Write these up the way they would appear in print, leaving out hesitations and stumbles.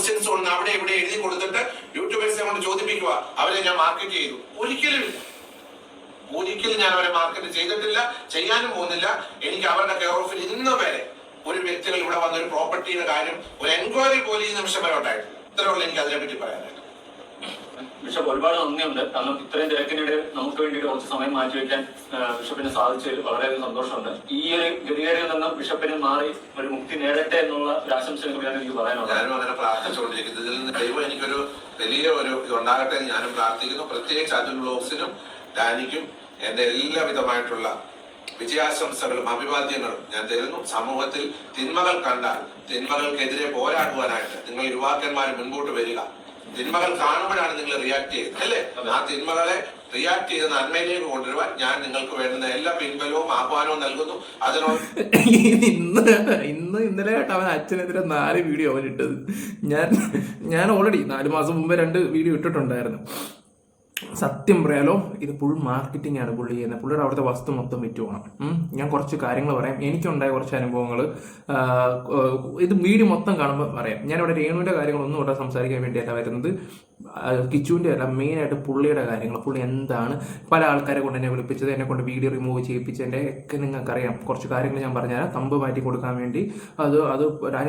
Questions കൊണ്ട് അവിടെ ഇവിടെ എഴുതി കൊടുത്തിട്ട് യൂട്യൂബേഴ്സിനെ കൊണ്ട് ചോദിപ്പിക്കുക, അവരെ ഞാൻ മാർക്കറ്റ് ചെയ്തു. ഒരിക്കലും ഞാൻ അവരെ മാർക്കറ്റ് ചെയ്തിട്ടില്ല, ചെയ്യാനും പോകുന്നില്ല. എനിക്ക് അവരുടെ കെയർ ഓഫിൽ ഇന്ന് വരെ ഒരു വ്യക്തികൾ ഇവിടെ വന്ന ഒരു പ്രോപ്പർട്ടിയുടെ കാര്യം ഒരു എൻക്വയറി പോലും ഈ നിമിഷം വരെ ഉണ്ടായിട്ടില്ല. ഇത്രയുള്ള എനിക്ക് അതിനെപ്പറ്റി പറയാനായിട്ട്. ബിഷപ്പ് ഒരുപാട് നന്ദിയുണ്ട്. കാരണം ഇത്രയും തിരക്കിനിടെ നമുക്ക് വേണ്ടിയിട്ട് കുറച്ച് സമയം മാറ്റിവെക്കാൻ ബിഷപ്പിന് സാധിച്ചതിൽ വളരെയധികം സന്തോഷമുണ്ട്. ഈ ഒരു ഗതികേടിൽ നിന്ന് ബിഷപ്പിന് മാറി ഒരു മുക്തി നേടട്ടെ എന്നുള്ള ഒരു ആശംസയെ കുറിച്ചാണ് എനിക്ക് പറയാനുള്ളത്. ഞാനും അങ്ങനെ പ്രാർത്ഥിച്ചുകൊണ്ടിരിക്കുന്നത്. ഇതിൽ നിന്ന് ദൈവം എനിക്കൊരു വലിയ ഒരു ഇതുണ്ടാകട്ടെ എന്ന് ഞാനും പ്രാർത്ഥിക്കുന്നു. പ്രത്യേകിച്ച് അതുൽ വ്ലോഗ്സിനും ഡാനിക്കും എന്റെ എല്ലാവിധമായിട്ടുള്ള വിജയാശംസകളും അഭിവാദ്യങ്ങളും ഞാൻ തരുന്നു. സമൂഹത്തിൽ തിന്മകൾ കണ്ടാൽ തിന്മകൾക്കെതിരെ പോരാടുവാനായിട്ട് നിങ്ങൾ യുവാക്കന്മാർ മുൻപോട്ട് വരിക. തിന്മകൾ കാണുമ്പോഴാണ് നിങ്ങൾ റിയാക്ട് ചെയ്യുന്നത്, അല്ലേ? ആ തിന്മകളെ റിയാക്ട് ചെയ്ത് നന്മയിലേക്ക് കൊണ്ടുവരുവാൻ ഞാൻ നിങ്ങൾക്ക് വേണ്ടുന്ന എല്ലാ പിൻബലവും ആഹ്വാനവും നൽകുന്നു. അതിനോട് ഇന്നലെ അവൻ അച്ഛനെതിരെ 4 വീഡിയോ അവൻ ഇട്ടത്. ഞാൻ ഓൾറെഡി 4 മാസം മുമ്പ് 2 വീഡിയോ ഇട്ടിട്ടുണ്ടായിരുന്നു. സത്യം പറയാലോ, ഇത് ഫുൾ മാർക്കറ്റിംഗ് ആണ് പുള്ളി ചെയ്യുന്നത്. പുള്ളിയുടെ അവിടുത്തെ വസ്തു മൊത്തം വിറ്റ് പോകണം. ഞാൻ കുറച്ച് കാര്യങ്ങൾ പറയാം, എനിക്കുണ്ടായ കുറച്ച് അനുഭവങ്ങൾ. ഇത് വീഡിയോ മൊത്തം കാണുമ്പോൾ പറയാം. ഞാനിവിടെ രേണുവിൻ്റെ കാര്യങ്ങളൊന്നും ഇവിടെ സംസാരിക്കാൻ വേണ്ടിയല്ല വരുന്നത്, കിച്ചുവിൻ്റെ അല്ല, മെയിനായിട്ട് പുള്ളിയുടെ കാര്യങ്ങൾ. പുള്ളി എന്താണ് പല ആൾക്കാരെ കൊണ്ട് എന്നെ വിളിപ്പിച്ചത്, എന്നെ കൊണ്ട് വീഡിയോ റിമൂവ് ചെയ്യിപ്പിച്ചതിൻ്റെ ഒക്കെ നിങ്ങൾക്കറിയാം. കുറച്ച് കാര്യങ്ങൾ ഞാൻ പറഞ്ഞാൽ തമ്പ് മാറ്റി കൊടുക്കാൻ വേണ്ടി അത്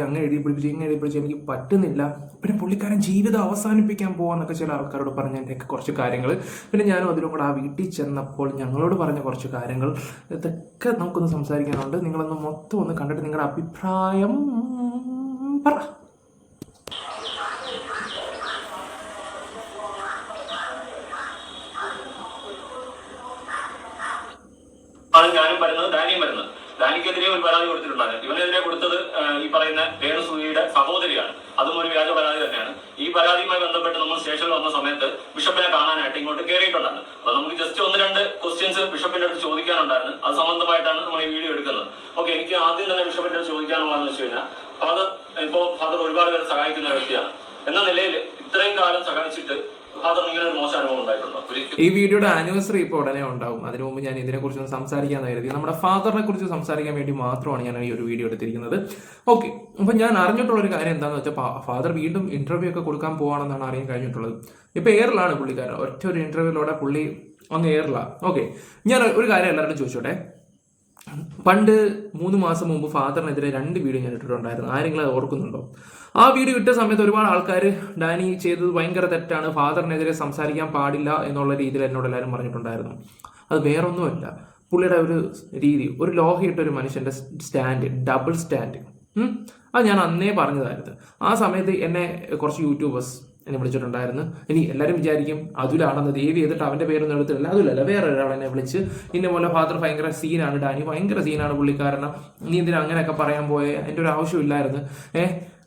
അങ്ങനെ എഴുതി പിടിപ്പിച്ച് ഇങ്ങനെ എഴുതി പിടിച്ച് എനിക്ക് പറ്റുന്നില്ല. പിന്നെ പുള്ളിക്കാരൻ ജീവിതം അവസാനിപ്പിക്കാൻ പോകാന്നൊക്കെ ചില ആൾക്കാരോട് പറഞ്ഞതിൻ്റെയൊക്കെ കുറച്ച് കാര്യങ്ങൾ. പിന്നെ ഞാനും അതിലും കൂടെ ആ വീട്ടിൽ ചെന്നപ്പോൾ ഞങ്ങളോട് പറഞ്ഞ കുറച്ച് കാര്യങ്ങൾ, ഇതൊക്കെ നമുക്കൊന്ന് സംസാരിക്കാനുണ്ട്. നിങ്ങളൊന്ന് മൊത്തം ഒന്ന് കണ്ടിട്ട് നിങ്ങളുടെ അഭിപ്രായം പറ. ഞാനും വരുന്നത്, ഡാനിയും വരുന്നത്. ഡാനിക്കെതിരെ ഒരു പരാതി കൊടുത്തിട്ടുണ്ടായിരുന്നു. ഇവനെതിരെ കൊടുത്തത് ഈ പറയുന്ന രേണുസുധിയുടെ സഹോദരിയാണ്. അതും ഒരു വ്യാജ പരാതി തന്നെയാണ്. ഈ പരാതിയുമായി ബന്ധപ്പെട്ട് നമ്മൾ സ്റ്റേഷനിൽ വന്ന സമയത്ത് ബിഷപ്പിനെ കാണാനായിട്ട് ഇങ്ങോട്ട് കയറിയിട്ടുണ്ടായിരുന്നു. അപ്പൊ നമുക്ക് ജസ്റ്റ് 1-2 ക്വസ്റ്റ്യൻസ് ബിഷപ്പിന്റെ അടുത്ത് ചോദിക്കാനുണ്ടായിരുന്നു. അത് സംബന്ധമായിട്ടാണ് നമ്മൾ ഈ വീഡിയോ എടുക്കുന്നത്. ഓക്കെ, എനിക്ക് ആദ്യം തന്നെ ബിഷപ്പിന്റെ അടുത്ത് ചോദിക്കാനുള്ളതെന്ന് വെച്ച് കഴിഞ്ഞാൽ, ഫാദർ ഒരുപാട് പേരെ സഹായിക്കുന്ന വ്യക്തിയാണ്. എന്ന നിലയിൽ ഇത്രയും കാലം സഹായിച്ചിട്ട് ഈ വീഡിയോയുടെ ആനിവേഴ്സറി ഇപ്പോൾ ഉടനെ ഉണ്ടാവും. അതിനു മുമ്പ് ഞാൻ ഇതിനെക്കുറിച്ച് സംസാരിക്കാന്ന് കരുതി. നമ്മുടെ ഫാദറിനെ കുറിച്ച് സംസാരിക്കാൻ വേണ്ടി മാത്രമാണ് ഞാൻ ഈ ഒരു വീഡിയോ എടുത്തിരിക്കുന്നത്. ഓക്കെ, അപ്പം ഞാൻ അറിഞ്ഞിട്ടുള്ള ഒരു കാര്യം എന്താണെന്ന് വെച്ചാൽ, ഫാദർ വീണ്ടും ഇന്റർവ്യൂ ഒക്കെ കൊടുക്കാൻ പോവാണെന്നാണ് അറിയാൻ കഴിഞ്ഞിട്ടുള്ളത്. ഇപ്പൊ എയറിലാണ് പുള്ളിക്കാരൻ. ഒറ്റ ഒരു ഇന്റർവ്യൂയിലൂടെ പുള്ളി അങ്ങ് എയറിലാണ്. ഓക്കെ, ഞാൻ ഒരു കാര്യം എല്ലാവരും ചോദിച്ചോട്ടെ. പണ്ട് 3 മാസം മുമ്പ് ഫാദറിനെതിരെ 2 വീഡിയോ ഞാൻ ഇട്ടിട്ടുണ്ടായിരുന്നു. ആരെങ്കിലും അത് ഓർക്കുന്നുണ്ടോ? ആ വീഡിയോ ഇട്ട സമയത്ത് ഒരുപാട് ആൾക്കാർ ഡാനി ചെയ്തത് ഭയങ്കര തെറ്റാണ്, ഫാദറിനെതിരെ സംസാരിക്കാൻ പാടില്ല എന്നുള്ള രീതിയിൽ എന്നോട് എല്ലാവരും പറഞ്ഞിട്ടുണ്ടായിരുന്നു. അത് വേറൊന്നുമല്ല, പുള്ളിയുടെ ഒരു രീതി, ഒരു ലോഹയിട്ട ഒരു മനുഷ്യന്റെ സ്റ്റാൻഡ്, ഡബിൾ സ്റ്റാൻഡ്. അത് ഞാൻ അന്നേ പറഞ്ഞതായിരുന്നു. ആ സമയത്ത് എന്നെ കുറച്ച് യൂട്യൂബേഴ്സ് എന്നെ വിളിച്ചിട്ടുണ്ടായിരുന്നു. ഇനി എല്ലാവരും വിചാരിക്കും അതുലാണെന്ന്, ദേവി ചെയ്തിട്ട് അവൻ്റെ പേരൊന്നും എടുത്തിട്ടില്ല. അതുലല്ല, വേറെ ഒരാൾ എന്നെ വിളിച്ച് ഇന്ന പോലെ ഫാദർ ഭയങ്കര സീനാണ്, ഡാനി ഭയങ്കര സീനാണ് പുള്ളിക്കാരൻ, നീ എന്തിനാ അങ്ങനെയൊക്കെ പറയാൻ പോയെ, എൻ്റെ ഒരു ആവശ്യമില്ലായിരുന്നു,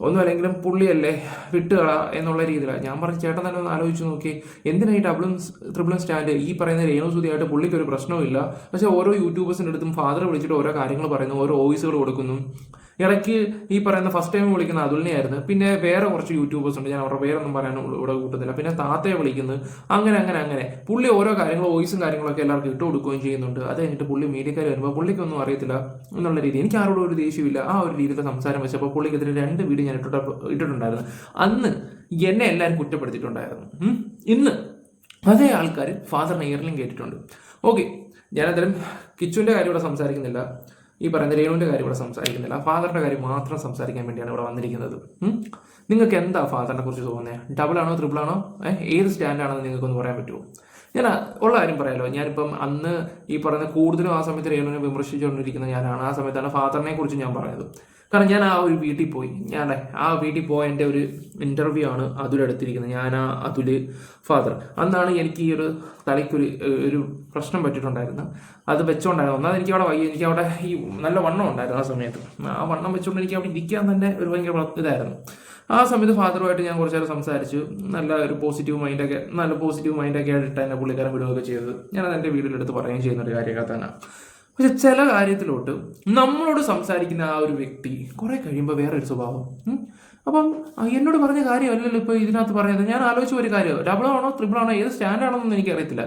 ഒന്നും അല്ലെങ്കിലും പുള്ളിയല്ലേ, വിട്ടുകള എന്നുള്ള രീതിയിലാണ്. ഞാൻ പറഞ്ഞു, ചേട്ടൻ തന്നെ ഒന്ന് ആലോചിച്ച് നോക്കി, എന്തിനാ ഈ ഡബിളും ട്രിപ്പിളും സ്റ്റാൻഡ്? ഈ പറയുന്ന രേണുസുധിയായിട്ട് പുള്ളിക്ക് ഒരു പ്രശ്നവുമില്ല. പക്ഷേ ഓരോ യൂട്യൂബേഴ്സിൻ്റെ അടുത്തും ഫാദറെ വിളിച്ചിട്ട് ഓരോ കാര്യങ്ങൾ പറയുന്നു, ഓരോ വോയിസുകൾ കൊടുക്കുന്നു. ഇടയ്ക്ക് ഈ പറയുന്ന ഫസ്റ്റ് ടൈം വിളിക്കുന്ന അതുലിനെയായിരുന്നു. പിന്നെ വേറെ കുറച്ച് യൂട്യൂബേഴ്സ് ഉണ്ട്, ഞാൻ അവരുടെ പേരൊന്നും പറയാനും ഇവിടെ കൂട്ടുന്നില്ല. പിന്നെ താത്തയെ വിളിക്കുന്നത്. അങ്ങനെ പുള്ളി ഓരോ കാര്യങ്ങളും വോയിസും കാര്യങ്ങളൊക്കെ എല്ലാവർക്കും ഇട്ട് കൊടുക്കുകയും ചെയ്യുന്നുണ്ട്. അത് കഴിഞ്ഞിട്ട് പുള്ളി മീഡിയക്കാർ വരുമ്പോൾ പുള്ളിക്കൊന്നും അറിയത്തില്ല എന്നുള്ള രീതി. എനിക്ക് ആരോടും ഒരു ദേഷ്യമില്ല. ആ ഒരു രീതിയിലെ സംസാരം വെച്ചപ്പോൾ പുള്ളിക്കെതിരെ 2 വീഡിയോ ഞാൻ ഇട്ടിട്ടുണ്ടായിരുന്നു. അന്ന് എന്നെ എല്ലാവരും കുറ്റപ്പെടുത്തിയിട്ടുണ്ടായിരുന്നു. ഇന്ന് അതേ ആൾക്കാർ ഫാദറിനെ ഇയർലിംഗ് കേട്ടിട്ടുണ്ട്. ഓക്കെ, ഞാനതിലും കിച്ചുവിൻ്റെ കാര്യം ഇവിടെ സംസാരിക്കുന്നില്ല, ഈ പറയുന്ന രേണുവിൻ്റെ കാര്യം ഇവിടെ സംസാരിക്കുന്നില്ല, ഫാദറിൻ്റെ കാര്യം മാത്രം സംസാരിക്കാൻ വേണ്ടിയാണ് ഇവിടെ വന്നിരിക്കുന്നത്. നിങ്ങൾക്ക് എന്താ ഫാദറിനെ കുറിച്ച് തോന്നുന്നത്? ഡബിളാണോ ട്രിപ്പിളാണോ? ഏത് സ്റ്റാൻഡാണെന്ന് നിങ്ങൾക്കൊന്ന് പറയാൻ പറ്റുമോ? ഞാൻ ഉള്ള കാര്യം പറയാലോ, ഞാനിപ്പം അന്ന് ഈ പറയുന്ന കൂടുതലും ആ സമയത്ത് രേണുവിനെ വിമർശിച്ചുകൊണ്ടിരിക്കുന്ന ഞാനാണ്. ആ സമയത്താണ് ഫാദറിനെ കുറിച്ച് ഞാൻ പറഞ്ഞത്. കാരണം ഞാൻ ആ ഒരു വീട്ടിൽ പോയി, ആ വീട്ടിൽ പോയ എൻ്റെ ഒരു ഇൻ്റർവ്യൂ ആണ് അതുലെടുത്തിരിക്കുന്നത്. ഞാൻ ആ അതുല് ഫാദർ അന്നാണ് എനിക്ക് ഈ ഒരു തലയ്ക്കൊരു പ്രശ്നം പറ്റിയിട്ടുണ്ടായിരുന്നു. അത് വെച്ചുകൊണ്ടായിരുന്നു. ഒന്നാമത് എനിക്കവിടെ ഈ നല്ല വണ്ണം ഉണ്ടായിരുന്നു. ആ സമയത്ത് ആ വണ്ണം വെച്ചുകൊണ്ട് എനിക്ക് അവിടെ ഇരിക്കാൻ തന്നെ ഒരു ഭയങ്കര ഇതായിരുന്നു. ആ സമയത്ത് ഫാദറുമായിട്ട് ഞാൻ കുറച്ച് നേരം സംസാരിച്ചു. നല്ല പോസിറ്റീവ് മൈൻഡൊക്കെ ആയിട്ട് എന്നെ പുള്ളിക്കാരൻ വിടുകയൊക്കെ ചെയ്തത് ഞാനത് എൻ്റെ വീട്ടിലെടുത്ത് പറയുകയും ചെയ്യുന്ന ഒരു കാര്യമൊക്കെ തന്നെ. പക്ഷെ ചില കാര്യത്തിലോട്ട് നമ്മളോട് സംസാരിക്കുന്ന ആ ഒരു വ്യക്തി കുറെ കഴിയുമ്പോൾ വേറെ ഒരു സ്വഭാവം. അപ്പം എന്നോട് പറഞ്ഞ കാര്യമല്ലല്ലോ ഇപ്പോൾ ഇതിനകത്ത് പറയുന്നത്. ഞാൻ ആലോചിച്ച ഒരു കാര്യം, ഡബിളാണോ ട്രിപ്പിളാണോ ഏത് സ്റ്റാൻഡാണെന്നൊന്നും എനിക്കറിയത്തില്ല.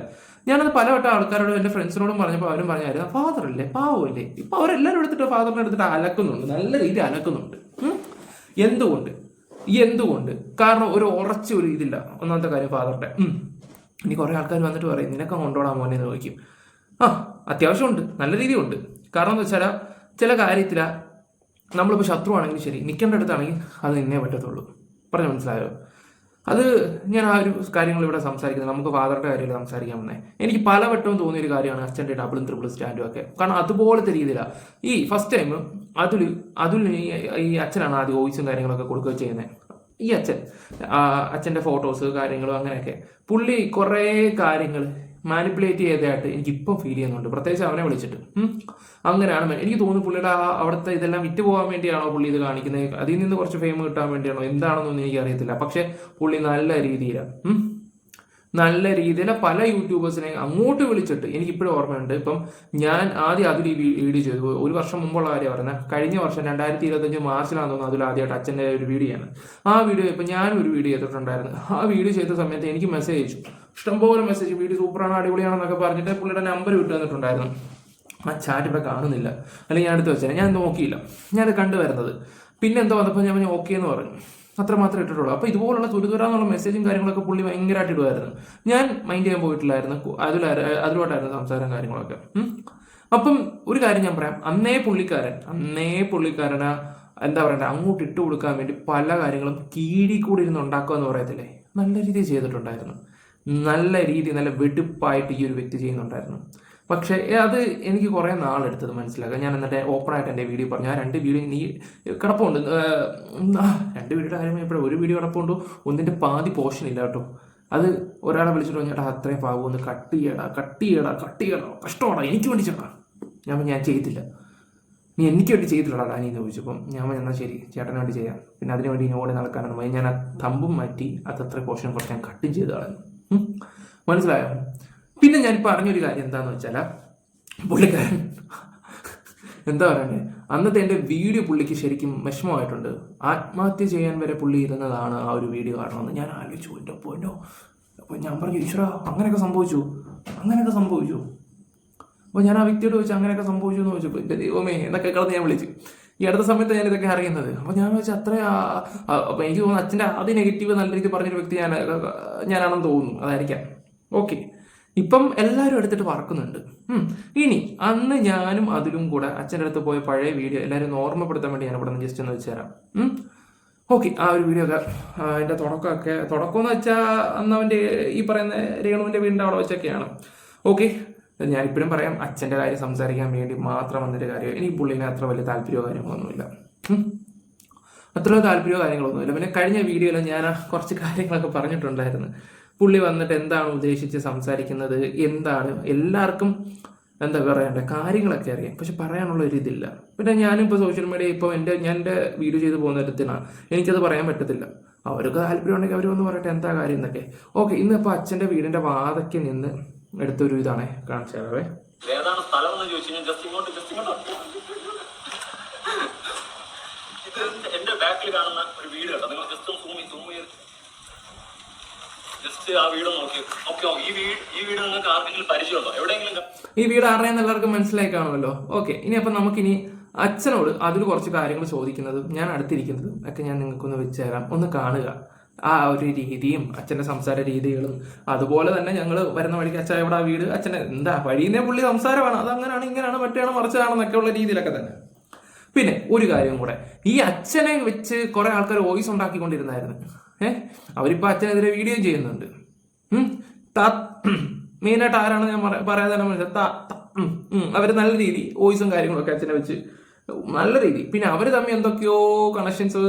ഞാനത് പലവട്ടം ആൾക്കാരോടും എൻ്റെ ഫ്രണ്ട്സിനോടും പറഞ്ഞപ്പോൾ അവരും പറഞ്ഞായിരുന്നു, ഫാദറല്ലേ, പാവമല്ലേ. ഇപ്പം അവരെല്ലാവരും ഫാദറിനെ എടുത്തിട്ട് അലക്കുന്നുണ്ട്, നല്ല രീതിയിൽ അലക്കുന്നുണ്ട്. എന്തുകൊണ്ട്? എന്തുകൊണ്ട്? കാരണം ഒരു ഉറച്ച ഒരു ഇതില്ല. ഒന്നാമത്തെ കാര്യം ഫാദറിന്റെ. ഇനി കുറെ ആൾക്കാർ വന്നിട്ട് പറയും നിനക്ക് കൊണ്ടോടാ മോനെ എന്ന് ചോദിക്കും. അത്യാവശ്യമുണ്ട്, നല്ല രീതിയുണ്ട്. കാരണം എന്ന് വെച്ചാൽ ചില കാര്യത്തില നമ്മളിപ്പോൾ ശത്രുവാണെങ്കിലും ശരി, നിൽക്കേണ്ട അടുത്താണെങ്കിൽ അത് നിന്നേ പറ്റത്തുള്ളൂ. പറഞ്ഞു മനസ്സിലായോ? അത് ഞാൻ ആ ഒരു കാര്യങ്ങൾ ഇവിടെ സംസാരിക്കുന്നത്. നമുക്ക് ഫാദറിന്റെ കാര്യത്തിൽ സംസാരിക്കാൻ വന്നേ. എനിക്ക് പലവട്ടവും തോന്നിയൊരു കാര്യമാണ് അച്ഛൻ്റെ ഡബിളും ട്രിപ്പിളും സ്റ്റാൻഡും ഒക്കെ. കാരണം അതുപോലത്തെ രീതിയിലാണ് ഈ ഫസ്റ്റ് ടൈം അതിൽ ഈ അച്ഛനാണ് ആദ്യം വോയിസും കാര്യങ്ങളൊക്കെ കൊടുക്കുക ചെയ്യുന്നത്. ഈ അച്ഛൻ്റെ ഫോട്ടോസ് കാര്യങ്ങളും അങ്ങനെയൊക്കെ പുള്ളി കുറേ കാര്യങ്ങൾ മാനിപ്പുലേറ്റ് ചെയ്തതായിട്ട് എനിക്കിപ്പം ഫീൽ ചെയ്യുന്നുണ്ട്. പ്രത്യേകിച്ച് അവനെ വിളിച്ചിട്ട് അങ്ങനെയാണ് എനിക്ക് തോന്നുന്നു പുള്ളിയുടെ അവിടുത്തെ ഇതെല്ലാം വിറ്റ് പോകാൻ വേണ്ടിയാണോ പുള്ളി ഇത് കാണിക്കുന്നത്, അതിൽ നിന്ന് കുറച്ച് ഫെയിം കിട്ടാൻ വേണ്ടിയാണോ എന്താണെന്നൊന്നും എനിക്കറിയത്തില്ല. പക്ഷെ പുള്ളി നല്ല രീതിയിൽ പല യൂട്യൂബേഴ്സിനെ അങ്ങോട്ട് വിളിച്ചിട്ട് എനിക്കിപ്പോഴും ഓർമ്മയുണ്ട്. ഇപ്പം ഞാൻ ആദ്യം അതിൽ വീഡിയോ ചെയ്തു, 1 വർഷം മുമ്പുള്ള കാര്യം പറയുന്നത്. കഴിഞ്ഞ വർഷം 2025 മാർച്ചിലാണെന്ന് തോന്നുന്നു അതിൽ ആദ്യമായിട്ട് അച്ഛൻ്റെ ഒരു വീഡിയോ ആണ്. ആ വീഡിയോ ഇപ്പം ഞാനൊരു വീഡിയോ ചെയ്തിട്ടുണ്ടായിരുന്നു. ആ വീഡിയോ ചെയ്ത സമയത്ത് എനിക്ക് മെസ്സേജ് അയച്ചു, ഇഷ്ടംപോലെ മെസ്സേജ്, വീഡിയോ സൂപ്പറാണ് അടിപൊളിയാണെന്നൊക്കെ പറഞ്ഞിട്ട് പുള്ളിയുടെ നമ്പർ വിട്ടു തന്നിട്ടുണ്ടായിരുന്നു. ആ ചാറ്റ് ഇവിടെ കാണുന്നില്ല, അല്ലെങ്കിൽ ഞാൻ എടുത്ത് വെച്ചാൽ ഞാൻ നോക്കിയില്ല, ഞാനത് കണ്ടുവരുന്നത്. പിന്നെ എന്തോ വന്നപ്പോൾ ഞാൻ ഓക്കെ എന്ന് പറഞ്ഞു, അത്രമാത്രം ഇട്ടിട്ടുള്ളൂ. അപ്പോൾ ഇതുപോലുള്ള തുരുതുരാന്നുള്ള മെസ്സേജും കാര്യങ്ങളൊക്കെ പുള്ളി ഭയങ്കരമായിട്ട് ഇടുമായിരുന്നു. ഞാൻ മൈൻഡ് ചെയ്യാൻ പോയിട്ടില്ലായിരുന്നു, അതിലോട്ടായിരുന്നു സംസാരം കാര്യങ്ങളൊക്കെ. അപ്പം ഒരു കാര്യം ഞാൻ പറയാം, അന്നേ പുള്ളിക്കാരന് എന്താ പറയണ്ടേ, അങ്ങോട്ട് ഇട്ട് കൊടുക്കാൻ വേണ്ടി പല കാര്യങ്ങളും കീഴി കൂടി ഇരുന്ന് ഉണ്ടാക്കുക എന്ന് പറയത്തില്ലേ, നല്ല രീതിയിൽ ചെയ്തിട്ടുണ്ടായിരുന്നു. നല്ല വെടുപ്പായിട്ട് ഈ ഒരു വ്യക്തി ചെയ്യുന്നുണ്ടായിരുന്നു. പക്ഷേ അത് എനിക്ക് കുറേ നാളെടുത്തത് മനസ്സിലാക്കാം. ഞാൻ എന്നിട്ട് ഓപ്പണായിട്ട് എൻ്റെ വീഡിയോ പറഞ്ഞു, ആ 2 വീഡിയോ നീ കിടപ്പുണ്ട്, 2 വീഡിയോയുടെ കാര്യം ഇപ്പോൾ ഒരു വീഡിയോ കിടപ്പുണ്ട്, ഒന്നിൻ്റെ പാതി പോർഷൻ ഇല്ല കേട്ടോ. അത് ഒരാളെ വിളിച്ചിട്ട് ചേട്ടാ അത്രയും ഭാഗം ഒന്ന് കട്ട് ചെയ്യടാ കഷ്ടമാടാ, എനിക്ക് വേണ്ടി ചേട്ടാ. ഞാൻ ചെയ്തില്ല, നീ എനിക്ക് വേണ്ടി ചെയ്തില്ലടാ ഡാനിന്ന് ചോദിച്ചപ്പം ഞാൻ എന്നാൽ ശരി ചേട്ടന് വേണ്ടി ചെയ്യാം. പിന്നെ അതിന് വേണ്ടി ഇനി ഓടി നടക്കാനാണ് പോയി. ഞാൻ ആ തമ്പും മാറ്റി അതത്ര പോർഷൻ കുറച്ച് ഞാൻ കട്ടും ചെയ്ത് കളഞ്ഞു. മനസ്സിലായോ? പിന്നെ ഞാനിപ്പോൾ അറിഞ്ഞൊരു കാര്യം എന്താണെന്ന് വെച്ചാൽ, പുള്ളിക്കാരൻ എന്താ പറയണ്ടേ, അന്നത്തെ എൻ്റെ വീഡിയോ പുള്ളിക്ക് ശരിക്കും വിഷമമായിട്ടുണ്ട്. ആത്മഹത്യ ചെയ്യാൻ വരെ പുള്ളി ഇരുന്നതാണ് ആ ഒരു വീഡിയോ കാണണമെന്ന്. ഞാൻ ആലോചിച്ചു, എൻ്റെ പോയിട്ടോ. അപ്പോൾ ഞാൻ പറഞ്ഞു, ഈശ്വരാ അങ്ങനെയൊക്കെ സംഭവിച്ചു. അപ്പോൾ ഞാൻ ആ വ്യക്തിയോട് ചോദിച്ചു അങ്ങനെയൊക്കെ സംഭവിച്ചു എന്ന് ചോദിച്ചപ്പോൾ എൻ്റെ ദൈവമേ എന്നൊക്കെ കളന്ന് ഞാൻ വിളിച്ചു. ഈ അടുത്ത സമയത്ത് ഞാൻ ഇതൊക്കെ അറിയുന്നത്. അപ്പോൾ ഞാൻ വെച്ചാൽ അപ്പോൾ എനിക്ക് തോന്നുന്നു അച്ഛൻ്റെ ആദ്യം നെഗറ്റീവ് നല്ല രീതിയിൽ പറഞ്ഞൊരു വ്യക്തി ഞാനാണെന്ന് തോന്നുന്നു, അതായിരിക്കാം. ഓക്കെ, ഇപ്പം എല്ലാവരും എടുത്തിട്ട് പറക്കുന്നുണ്ട്. ഇനി അന്ന് ഞാനും അതിലും കൂടെ അച്ഛൻ്റെ അടുത്ത് പോയ പഴയ വീഡിയോ എല്ലാവരും ഓർമ്മപ്പെടുത്താൻ വേണ്ടി ഞാൻ ഇവിടെ നിന്ന് ജസ്റ്റ് ഒന്ന് വെച്ച് തരാം. ഓക്കെ, ആ ഒരു വീഡിയോ ഒക്കെ അതിൻ്റെ തുടക്കം എന്ന് വെച്ചാൽ അന്ന് അവൻ്റെ ഈ പറയുന്ന രേണുവിൻ്റെ വീടിൻ്റെ അവിടെ വെച്ചൊക്കെയാണ്. ഓക്കെ, ഞാനിപ്പോഴും പറയാം, അച്ഛൻ്റെ കാര്യം സംസാരിക്കാൻ വേണ്ടി മാത്രം വന്നൊരു കാര്യം. എനിക്ക് പുള്ളിനെ അത്ര വലിയ താല്പര്യമോ കാര്യങ്ങളൊന്നുമില്ല. പിന്നെ കഴിഞ്ഞ വീഡിയോയിൽ ഞാൻ കുറച്ച് കാര്യങ്ങളൊക്കെ പറഞ്ഞിട്ടുണ്ടായിരുന്നു. പുള്ളി വന്നിട്ട് എന്താണ് ഉദ്ദേശിച്ച് സംസാരിക്കുന്നത്, എന്താണ് എല്ലാവർക്കും എന്താ പറയണ്ടേ കാര്യങ്ങളൊക്കെ അറിയാം, പക്ഷെ പറയാനുള്ള ഒരു ഇതില്ല. പിന്നെ ഞാനിപ്പോൾ സോഷ്യൽ മീഡിയ ഇപ്പോൾ ഞാൻ എൻ്റെ വീഡിയോ ചെയ്ത് പോകുന്ന തരത്തിലാണ്, എനിക്കത് പറയാൻ പറ്റത്തില്ല. അവർക്ക് താല്പര്യം ഉണ്ടെങ്കിൽ അവർ വന്ന് പറയട്ടെ എന്താ കാര്യം എന്നൊക്കെ. ഓക്കെ, ഇന്നിപ്പോൾ അച്ഛൻ്റെ വീടിൻ്റെ വാതയ്ക്ക് നിന്ന് എടുത്തൊരു ഇതാണേ കാണിച്ചാവേ. ഏതാണ് സ്ഥലം എന്ന് ചോദിച്ചു കഴിഞ്ഞാൽ ജസ്റ്റ് ഇങ്ങോട്ട് ഇത് എന്റെ ബാക്കിൽ കാണുന്ന ഒരു വീട് കേട്ടോ. നിങ്ങൾ ജസ്റ്റ് സൂം ചെയ്ത് ജസ്റ്റ് ആ വീട് നോക്കി. ഓക്കെ, ഈ വീട് നിങ്ങൾക്ക് ആർക്കെങ്കിലും പരിചയമുണ്ടോ എവിടെയെങ്കിലും? ഈ വീട് ആരുടെയെന്ന് എല്ലാവർക്കും മനസ്സിലായി കാണുമല്ലോ. ഓക്കെ, ഇനി അപ്പം നമുക്കിനി അച്ഛനോട് അതിൽ കുറച്ച് കാര്യങ്ങൾ ചോദിക്കുന്നതും ഞാൻ അടുത്തിരിക്കുന്നതും ഒക്കെ ഞാൻ നിങ്ങൾക്കൊന്ന് വെച്ച് തരാം, ഒന്ന് കാണുക. ആ ഒരു രീതിയും അച്ഛൻ്റെ സംസാര രീതികളും അതുപോലെ തന്നെ ഞങ്ങൾ വരുന്ന വഴിക്ക് അച്ഛൻ എവിടെ വീട്, അച്ഛൻ്റെ എന്താ വഴിയുന്നേ പുള്ളി സംസാരമാണ്, അതങ്ങനെയാണ് ഇങ്ങനെയാണ് മറ്റേയാണ് മറിച്ചതാണെന്നൊക്കെ ഉള്ള രീതിയിലൊക്കെ തന്നെ. പിന്നെ ഒരു കാര്യം കൂടെ, ഈ അച്ഛനെ വെച്ച് കുറെ ആൾക്കാർ വോയിസ് ഉണ്ടാക്കിക്കൊണ്ടിരുന്നായിരുന്നു. അവരിപ്പോൾ അച്ഛനെതിരെ വീഡിയോ ചെയ്യുന്നുണ്ട്. മെയിനായിട്ട് ആരാണ് ഞാൻ പറയാതെ തന്നെ മനസ്സിലായി. അവർ നല്ല രീതി വോയിസും കാര്യങ്ങളൊക്കെ അച്ഛനെ വെച്ച് നല്ല രീതി. പിന്നെ അവർ തമ്മിൽ എന്തൊക്കെയോ കണക്ഷൻസ്,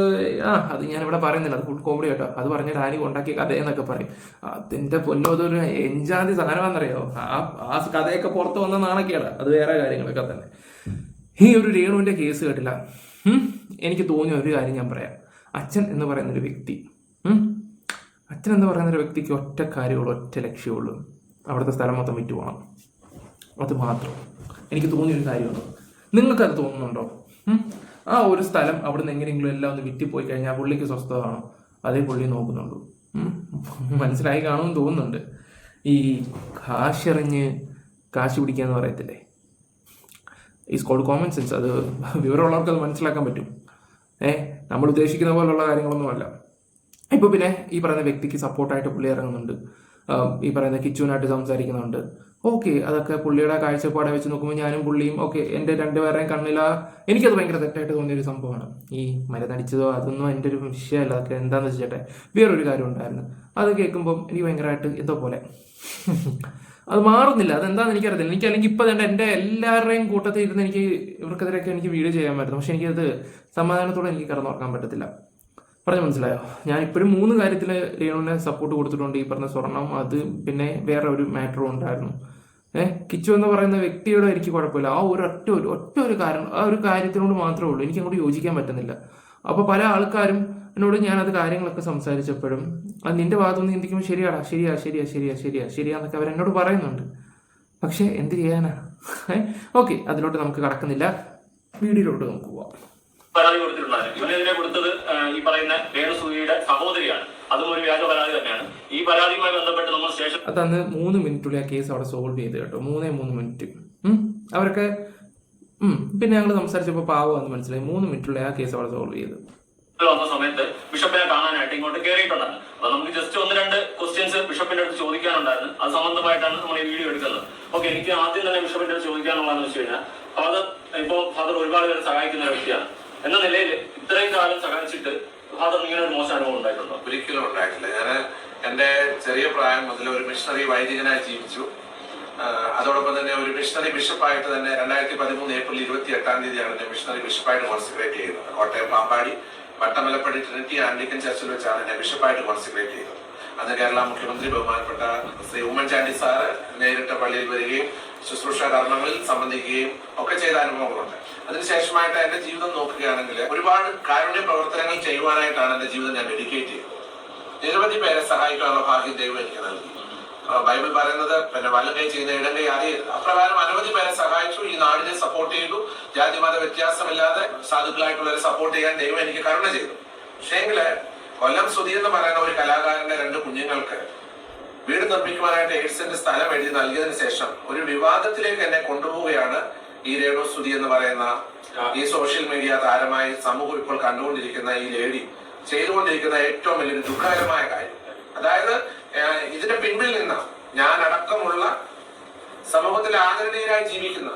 അത് ഞാനിവിടെ പറയുന്നില്ല, അത് ഫുൾ കോമഡി കേട്ടോ. അത് പറഞ്ഞ ഡാനി ഉണ്ടാക്കിയ കഥയെന്നൊക്കെ പറയും. അതിന്റെ പൊന്നോ അതൊരു എൻജാതി സാധനമാണെന്നറിയോ. ആ കഥയൊക്കെ പുറത്ത് വന്ന നാണക്കേടാ, അത് വേറെ കാര്യങ്ങളൊക്കെ തന്നെ. ഈ ഒരു രേണുവിന്റെ കേസ് കേട്ടില്ല. എനിക്ക് തോന്നിയ ഒരു കാര്യം ഞാൻ പറയാം. അച്ഛൻ എന്ന് പറയുന്നൊരു വ്യക്തിക്ക് ഒറ്റ കാര്യമുള്ളൂ, ഒറ്റ ലക്ഷ്യമുള്ളൂ, അവിടുത്തെ സ്ഥലം മൊത്തം വിറ്റ് പോകണം. അത് മാത്രം എനിക്ക് തോന്നിയൊരു കാര്യമുള്ളൂ. നിങ്ങൾക്കത് തോന്നുന്നുണ്ടോ? ആ ഒരു സ്ഥലം അവിടെ നിന്ന് എങ്ങനെയെങ്കിലും എല്ലാം ഒന്ന് വിറ്റിപ്പോയി കഴിഞ്ഞാൽ പുള്ളിക്ക് സ്വസ്ഥത കാണും, അതേ പുള്ളി നോക്കുന്നുള്ളൂ. മനസ്സിലായി കാണുമെന്ന് തോന്നുന്നുണ്ട്. ഈ കാശെറിഞ്ഞ് കാശ് പിടിക്കാന്ന് പറയത്തില്ലേ, ഈസ് കോൾഡ് കോമൺ സെൻസ്. അത് വിവരമുള്ളവർക്ക് അത് മനസ്സിലാക്കാൻ പറ്റും. നമ്മൾ ഉദ്ദേശിക്കുന്ന പോലുള്ള കാര്യങ്ങളൊന്നുമല്ല. ഇപ്പോൾ പിന്നെ ഈ പറയുന്ന വ്യക്തിക്ക് സപ്പോർട്ടായിട്ട് പുള്ളി ഇറങ്ങുന്നുണ്ട്, ഈ പറയുന്ന കിച്ചുവിനായിട്ട് സംസാരിക്കുന്നുണ്ട്. ഓക്കെ, അതൊക്കെ പുള്ളിയുടെ കാഴ്ചപ്പാടെ വെച്ച് നോക്കുമ്പോൾ ഞാനും പുള്ളിയും ഓക്കെ, എൻ്റെ രണ്ടുപേരുടെയും കണ്ണില എനിക്കത് ഭയങ്കര തെറ്റായിട്ട് തോന്നിയൊരു സംഭവമാണ്. ഈ മരുന്നടിച്ചതോ അതൊന്നും എൻ്റെ ഒരു വിഷയമല്ല. അതൊക്കെ എന്താണെന്ന് വെച്ചിട്ടെ വേറൊരു കാര്യം ഉണ്ടായിരുന്നു. അത് കേൾക്കുമ്പം എനിക്ക് ഭയങ്കരമായിട്ട് എന്തോ പോലെ അത് മാറുന്നില്ല. അതെന്താണെന്ന് എനിക്കറിയത്തില്ല. എനിക്ക് അല്ലെങ്കിൽ ഇപ്പം തന്നെ എൻ്റെ എല്ലാവരുടെയും കൂട്ടത്തിൽ ഇരുന്ന് എനിക്ക് ഇവർക്കെതിരെയൊക്കെ എനിക്ക് വീഡിയോ ചെയ്യാൻ പറ്റുന്നു. പക്ഷെ എനിക്കത് സമാധാനത്തോടെ എനിക്ക് കിടന്നുറക്കാൻ പറ്റത്തില്ല. പറഞ്ഞു മനസ്സിലായോ? ഞാൻ ഇപ്പോഴും 3 കാര്യത്തിൽ രേണുവിനെ സപ്പോർട്ട് കൊടുത്തിട്ടുണ്ട്. ഈ പറഞ്ഞ സ്വർണം, അത് പിന്നെ വേറെ ഒരു മാറ്ററും ഉണ്ടായിരുന്നു. കിച്ചു എന്ന് പറയുന്ന വ്യക്തിയോട് എനിക്ക് കുഴപ്പമില്ല. ആ ഒറ്റ ഒരു കാരണം, ആ ഒരു കാര്യത്തിനോട് മാത്രമേ ഉള്ളൂ എനിക്ക് അങ്ങോട്ട് യോജിക്കാൻ പറ്റുന്നില്ല. അപ്പോൾ പല ആൾക്കാരും എന്നോട് ഞാനത് കാര്യങ്ങളൊക്കെ സംസാരിച്ചപ്പോഴും അത് നിന്റെ ഭാഗത്തുനിന്ന് ചിന്തിക്കുമ്പോൾ ശരിയാന്നൊക്കെ അവരെന്നോട് പറയുന്നുണ്ട്. പക്ഷെ എന്ത് ചെയ്യാനാ? ഓക്കെ, അതിലോട്ട് നമുക്ക് കടക്കുന്നില്ല, വീഡിയോയിലോട്ട് നമുക്ക് പോവാം. പരാതി കൊടുത്തിട്ടുണ്ടായിരുന്നു. ഇവനെതിരെ കൊടുത്തത് ഈ പറയുന്ന രേണുസൂയിയുടെ സഹോദരിയാണ്. അതും ഒരു വ്യാജ പരാതി തന്നെയാണ്. ഈ പരാതിയുമായി ബന്ധപ്പെട്ട് നമ്മൾ സ്റ്റേഷൻ അതന്ന് 3 മിനിറ്റുള്ളിൽ ആ കേസ് അവിടെ സോൾവ് ചെയ്ത് കേട്ടോ. 3 മിനിറ്റ് അവർക്ക് പിന്നെ ഞങ്ങൾ സംസാരിച്ചപ്പോൾ പാവമെന്ന് മനസ്സിലായി. 3 മിനിറ്റുള്ളിൽ ആ കേസ് അവിടെ സോൾവ് ചെയ്ത് വന്ന സമയത്ത് ബിഷപ്പിനെ കാണാനായിട്ട് ഇങ്ങോട്ട് കയറിയിട്ടുണ്ടായിരുന്നു. അപ്പൊ നമുക്ക് ജസ്റ്റ് 1-2 ക്വസ്റ്റ്യൻസ് ബിഷപ്പിന്റെ അടുത്ത് ചോദിക്കാനുണ്ടായിരുന്നു. അത് സംബന്ധമായിട്ടാണ് നമ്മൾ ഈ വീഡിയോ എടുക്കുന്നത്. ഓക്കെ, എനിക്ക് ആദ്യം തന്നെ ബിഷപ്പിന്റെ അടുത്ത് ചോദിക്കാനുള്ളതെന്ന് വെച്ച് കഴിഞ്ഞാൽ, ഫാദർ ഒരുപാട് പേരെ സഹായിക്കുന്ന ഒരു വ്യക്തിയാണ്. എന്ന നിലയിൽ ഇത്രയും കാലം സഹായിച്ചിട്ട് ഫാദറിന് ഇങ്ങനെ ഒരു മോശം അനുഭവം ഉണ്ടായിട്ടുണ്ടോ? ഒരിക്കലും ഉണ്ടായിട്ടില്ല. ഞാൻ എൻ്റെ ചെറിയ പ്രായം മുതൽ ഒരു മിഷണറി വൈദികനായി ജീവിച്ചു. അതോടൊപ്പം തന്നെ ഒരു മിഷണറി ബിഷപ്പായിട്ട് തന്നെ 2013 ഏപ്രിൽ 28 എന്നെ മിഷണറി ബിഷപ്പായിട്ട് കോൺസെക്രേറ്റ് ചെയ്യുന്നത്. കോട്ടയം പാമ്പാടി വട്ടമലപ്പടി ട്രിനിറ്റി ആംഗ്ലിക്കൻ ചർച്ചിൽ വെച്ചാണ് എന്നെ ബിഷപ്പായിട്ട് കോൺസെക്രേറ്റ് ചെയ്തത്. അന്ന് കേരള മുഖ്യമന്ത്രി ബഹുമാനപ്പെട്ട ശ്രീ ഉമ്മൻചാണ്ടി സാറ് നേരിട്ട് പള്ളിയിൽ വരികയും ശുശ്രൂഷ കർമ്മങ്ങളിൽ സംബന്ധിക്കുകയും ഒക്കെ ചെയ്ത അനുഭവങ്ങളുണ്ട്. അതിനുശേഷമായിട്ട് എന്റെ ജീവിതം നോക്കുകയാണെങ്കിൽ ഒരുപാട് കാരുണ്യ പ്രവർത്തനങ്ങൾ ചെയ്യുവാനായിട്ടാണ് എന്റെ ജീവിതം ഞാൻ ഡെഡിക്കേറ്റ് ചെയ്തത്. നിരവധി പേരെ സഹായിക്കാനുള്ള ഭാഗ്യം ദൈവം എനിക്ക് നൽകി. ബൈബിൾ പറയുന്നത് പിന്നെ വലം കൈ ചെയ്യുന്ന ഇടം കൈ അറിയരുത്. അപ്രകാരം അനവധി പേരെ സഹായിച്ചു. ഈ നാടിനെ സപ്പോർട്ട് ചെയ്തു. ജാതി മത വ്യത്യാസമില്ലാതെ സാധുക്കളായിട്ടുള്ളവരെ സപ്പോർട്ട് ചെയ്യാൻ ദൈവം എനിക്ക് കരുണ ചെയ്തു. പക്ഷേങ്കില് കൊല്ലം സുധി എന്ന് പറയുന്ന ഒരു കലാകാരന്റെ 2 കുഞ്ഞുങ്ങൾക്ക് വീട് നിർമ്മിക്കുവാനായിട്ട് 8 സെന്റ് സ്ഥലം എഴുതി നൽകിയതിനു ശേഷം ഒരു വിവാദത്തിലേക്ക് എന്നെ കൊണ്ടുപോവുകയാണ് ഈ രേണു സുധി എന്ന് പറയുന്ന ഈ സോഷ്യൽ മീഡിയ താരമായി സമൂഹം ഇപ്പോൾ കണ്ടുകൊണ്ടിരിക്കുന്ന ഈ ലേഡി ചെയ്തുകൊണ്ടിരിക്കുന്ന ഏറ്റവും വലിയൊരു ദുഃഖകരമായ കാര്യം. അതായത് ഇതിന്റെ പിൻപിൽ നിന്ന് ഞാൻ അടക്കമുള്ള സമൂഹത്തിൽ ആദരണീയരായി ജീവിക്കുന്ന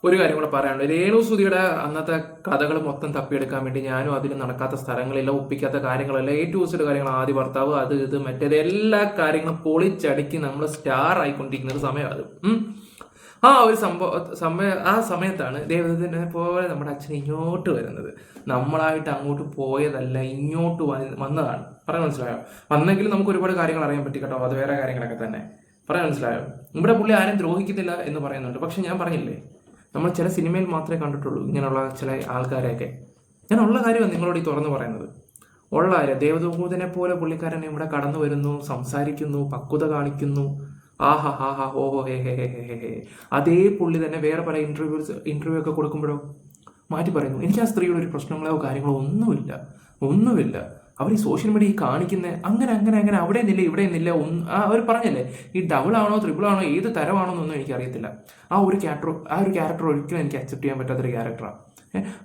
ഒരു കാര്യം കൂടെ പറയാനുണ്ട്. രേണു സുധിയുടെ അന്നത്തെ കഥകൾ മൊത്തം തപ്പിയെടുക്കാൻ വേണ്ടി ഞാനും അതിൽ നടക്കാത്ത സ്ഥലങ്ങളെല്ലാം, ഒപ്പിക്കാത്ത കാര്യങ്ങളെല്ലാം, A to Z കാര്യങ്ങൾ, ആദ്യ ഭർത്താവ്, അത് ഇത് മറ്റേത് എല്ലാ കാര്യങ്ങളും പൊളിച്ചടുക്കി നമ്മൾ സ്റ്റാർ ആയിക്കൊണ്ടിരിക്കുന്ന ഒരു സമയം അത്. ആ ഒരു ആ സമയത്താണ് ദൈവത്തിനെ പോലെ നമ്മുടെ അച്ഛൻ ഇങ്ങോട്ട് വരുന്നത്. നമ്മളായിട്ട് അങ്ങോട്ട് പോയതല്ല, ഇങ്ങോട്ട് വന്നതാണ്. പറയാൻ മനസ്സിലായോ? വന്നെങ്കിൽ നമുക്ക് ഒരുപാട് കാര്യങ്ങൾ അറിയാൻ പറ്റി കേട്ടോ. അത് വേറെ കാര്യങ്ങളൊക്കെ തന്നെ. പറയാൻ മനസ്സിലായോ? ഇവിടെ പുള്ളി ആരും ദ്രോഹിക്കത്തില്ല എന്ന് പറയുന്നുണ്ട്. പക്ഷെ ഞാൻ പറഞ്ഞില്ലേ, നമ്മൾ ചില സിനിമയിൽ മാത്രമേ കണ്ടിട്ടുള്ളൂ ഇങ്ങനെയുള്ള ചില ആൾക്കാരെയൊക്കെ. ഞാൻ ഉള്ള കാര്യമാണ് നിങ്ങളോട് ഈ തുറന്നു പറയുന്നത്. ഉള്ള കാര്യം. ദേവദൂതനെ പോലെ പുള്ളിക്കാരൻ ഇവിടെ കടന്നു വരുന്നു, സംസാരിക്കുന്നു, പക്വത കാണിക്കുന്നു. ആഹാ ഹാ ഹാ ഓഹോ ഹേ ഹേ ഹേ ഹേ ഹേ. അതേ പുള്ളി തന്നെ വേറെ പല ഇന്റർവ്യൂ ഒക്കെ കൊടുക്കുമ്പോഴോ മാറ്റി പറയുന്നു, എനിക്ക് ആ സ്ത്രീയുടെ ഒരു പ്രശ്നങ്ങളോ കാര്യങ്ങളോ ഒന്നുമില്ല. അവർ ഈ സോഷ്യൽ മീഡിയ കാണിക്കുന്ന അങ്ങനെ അവിടെ നിന്നില്ല ഇവിടെ നിന്നില്ല. അവർ പറഞ്ഞല്ലേ, ഈ ഡബിൾ ആണോ ട്രിപ്പിൾ ആണോ ഏത് തരമാണോ എന്നൊന്നും എനിക്കറിയത്തില്ല. ആ ഒരു ക്യാരക്ടർ ഒരിക്കലും എനിക്ക് അക്സെപ്റ്റ് ചെയ്യാൻ പറ്റാത്തൊരു ക്യാരക്ടറാണ്.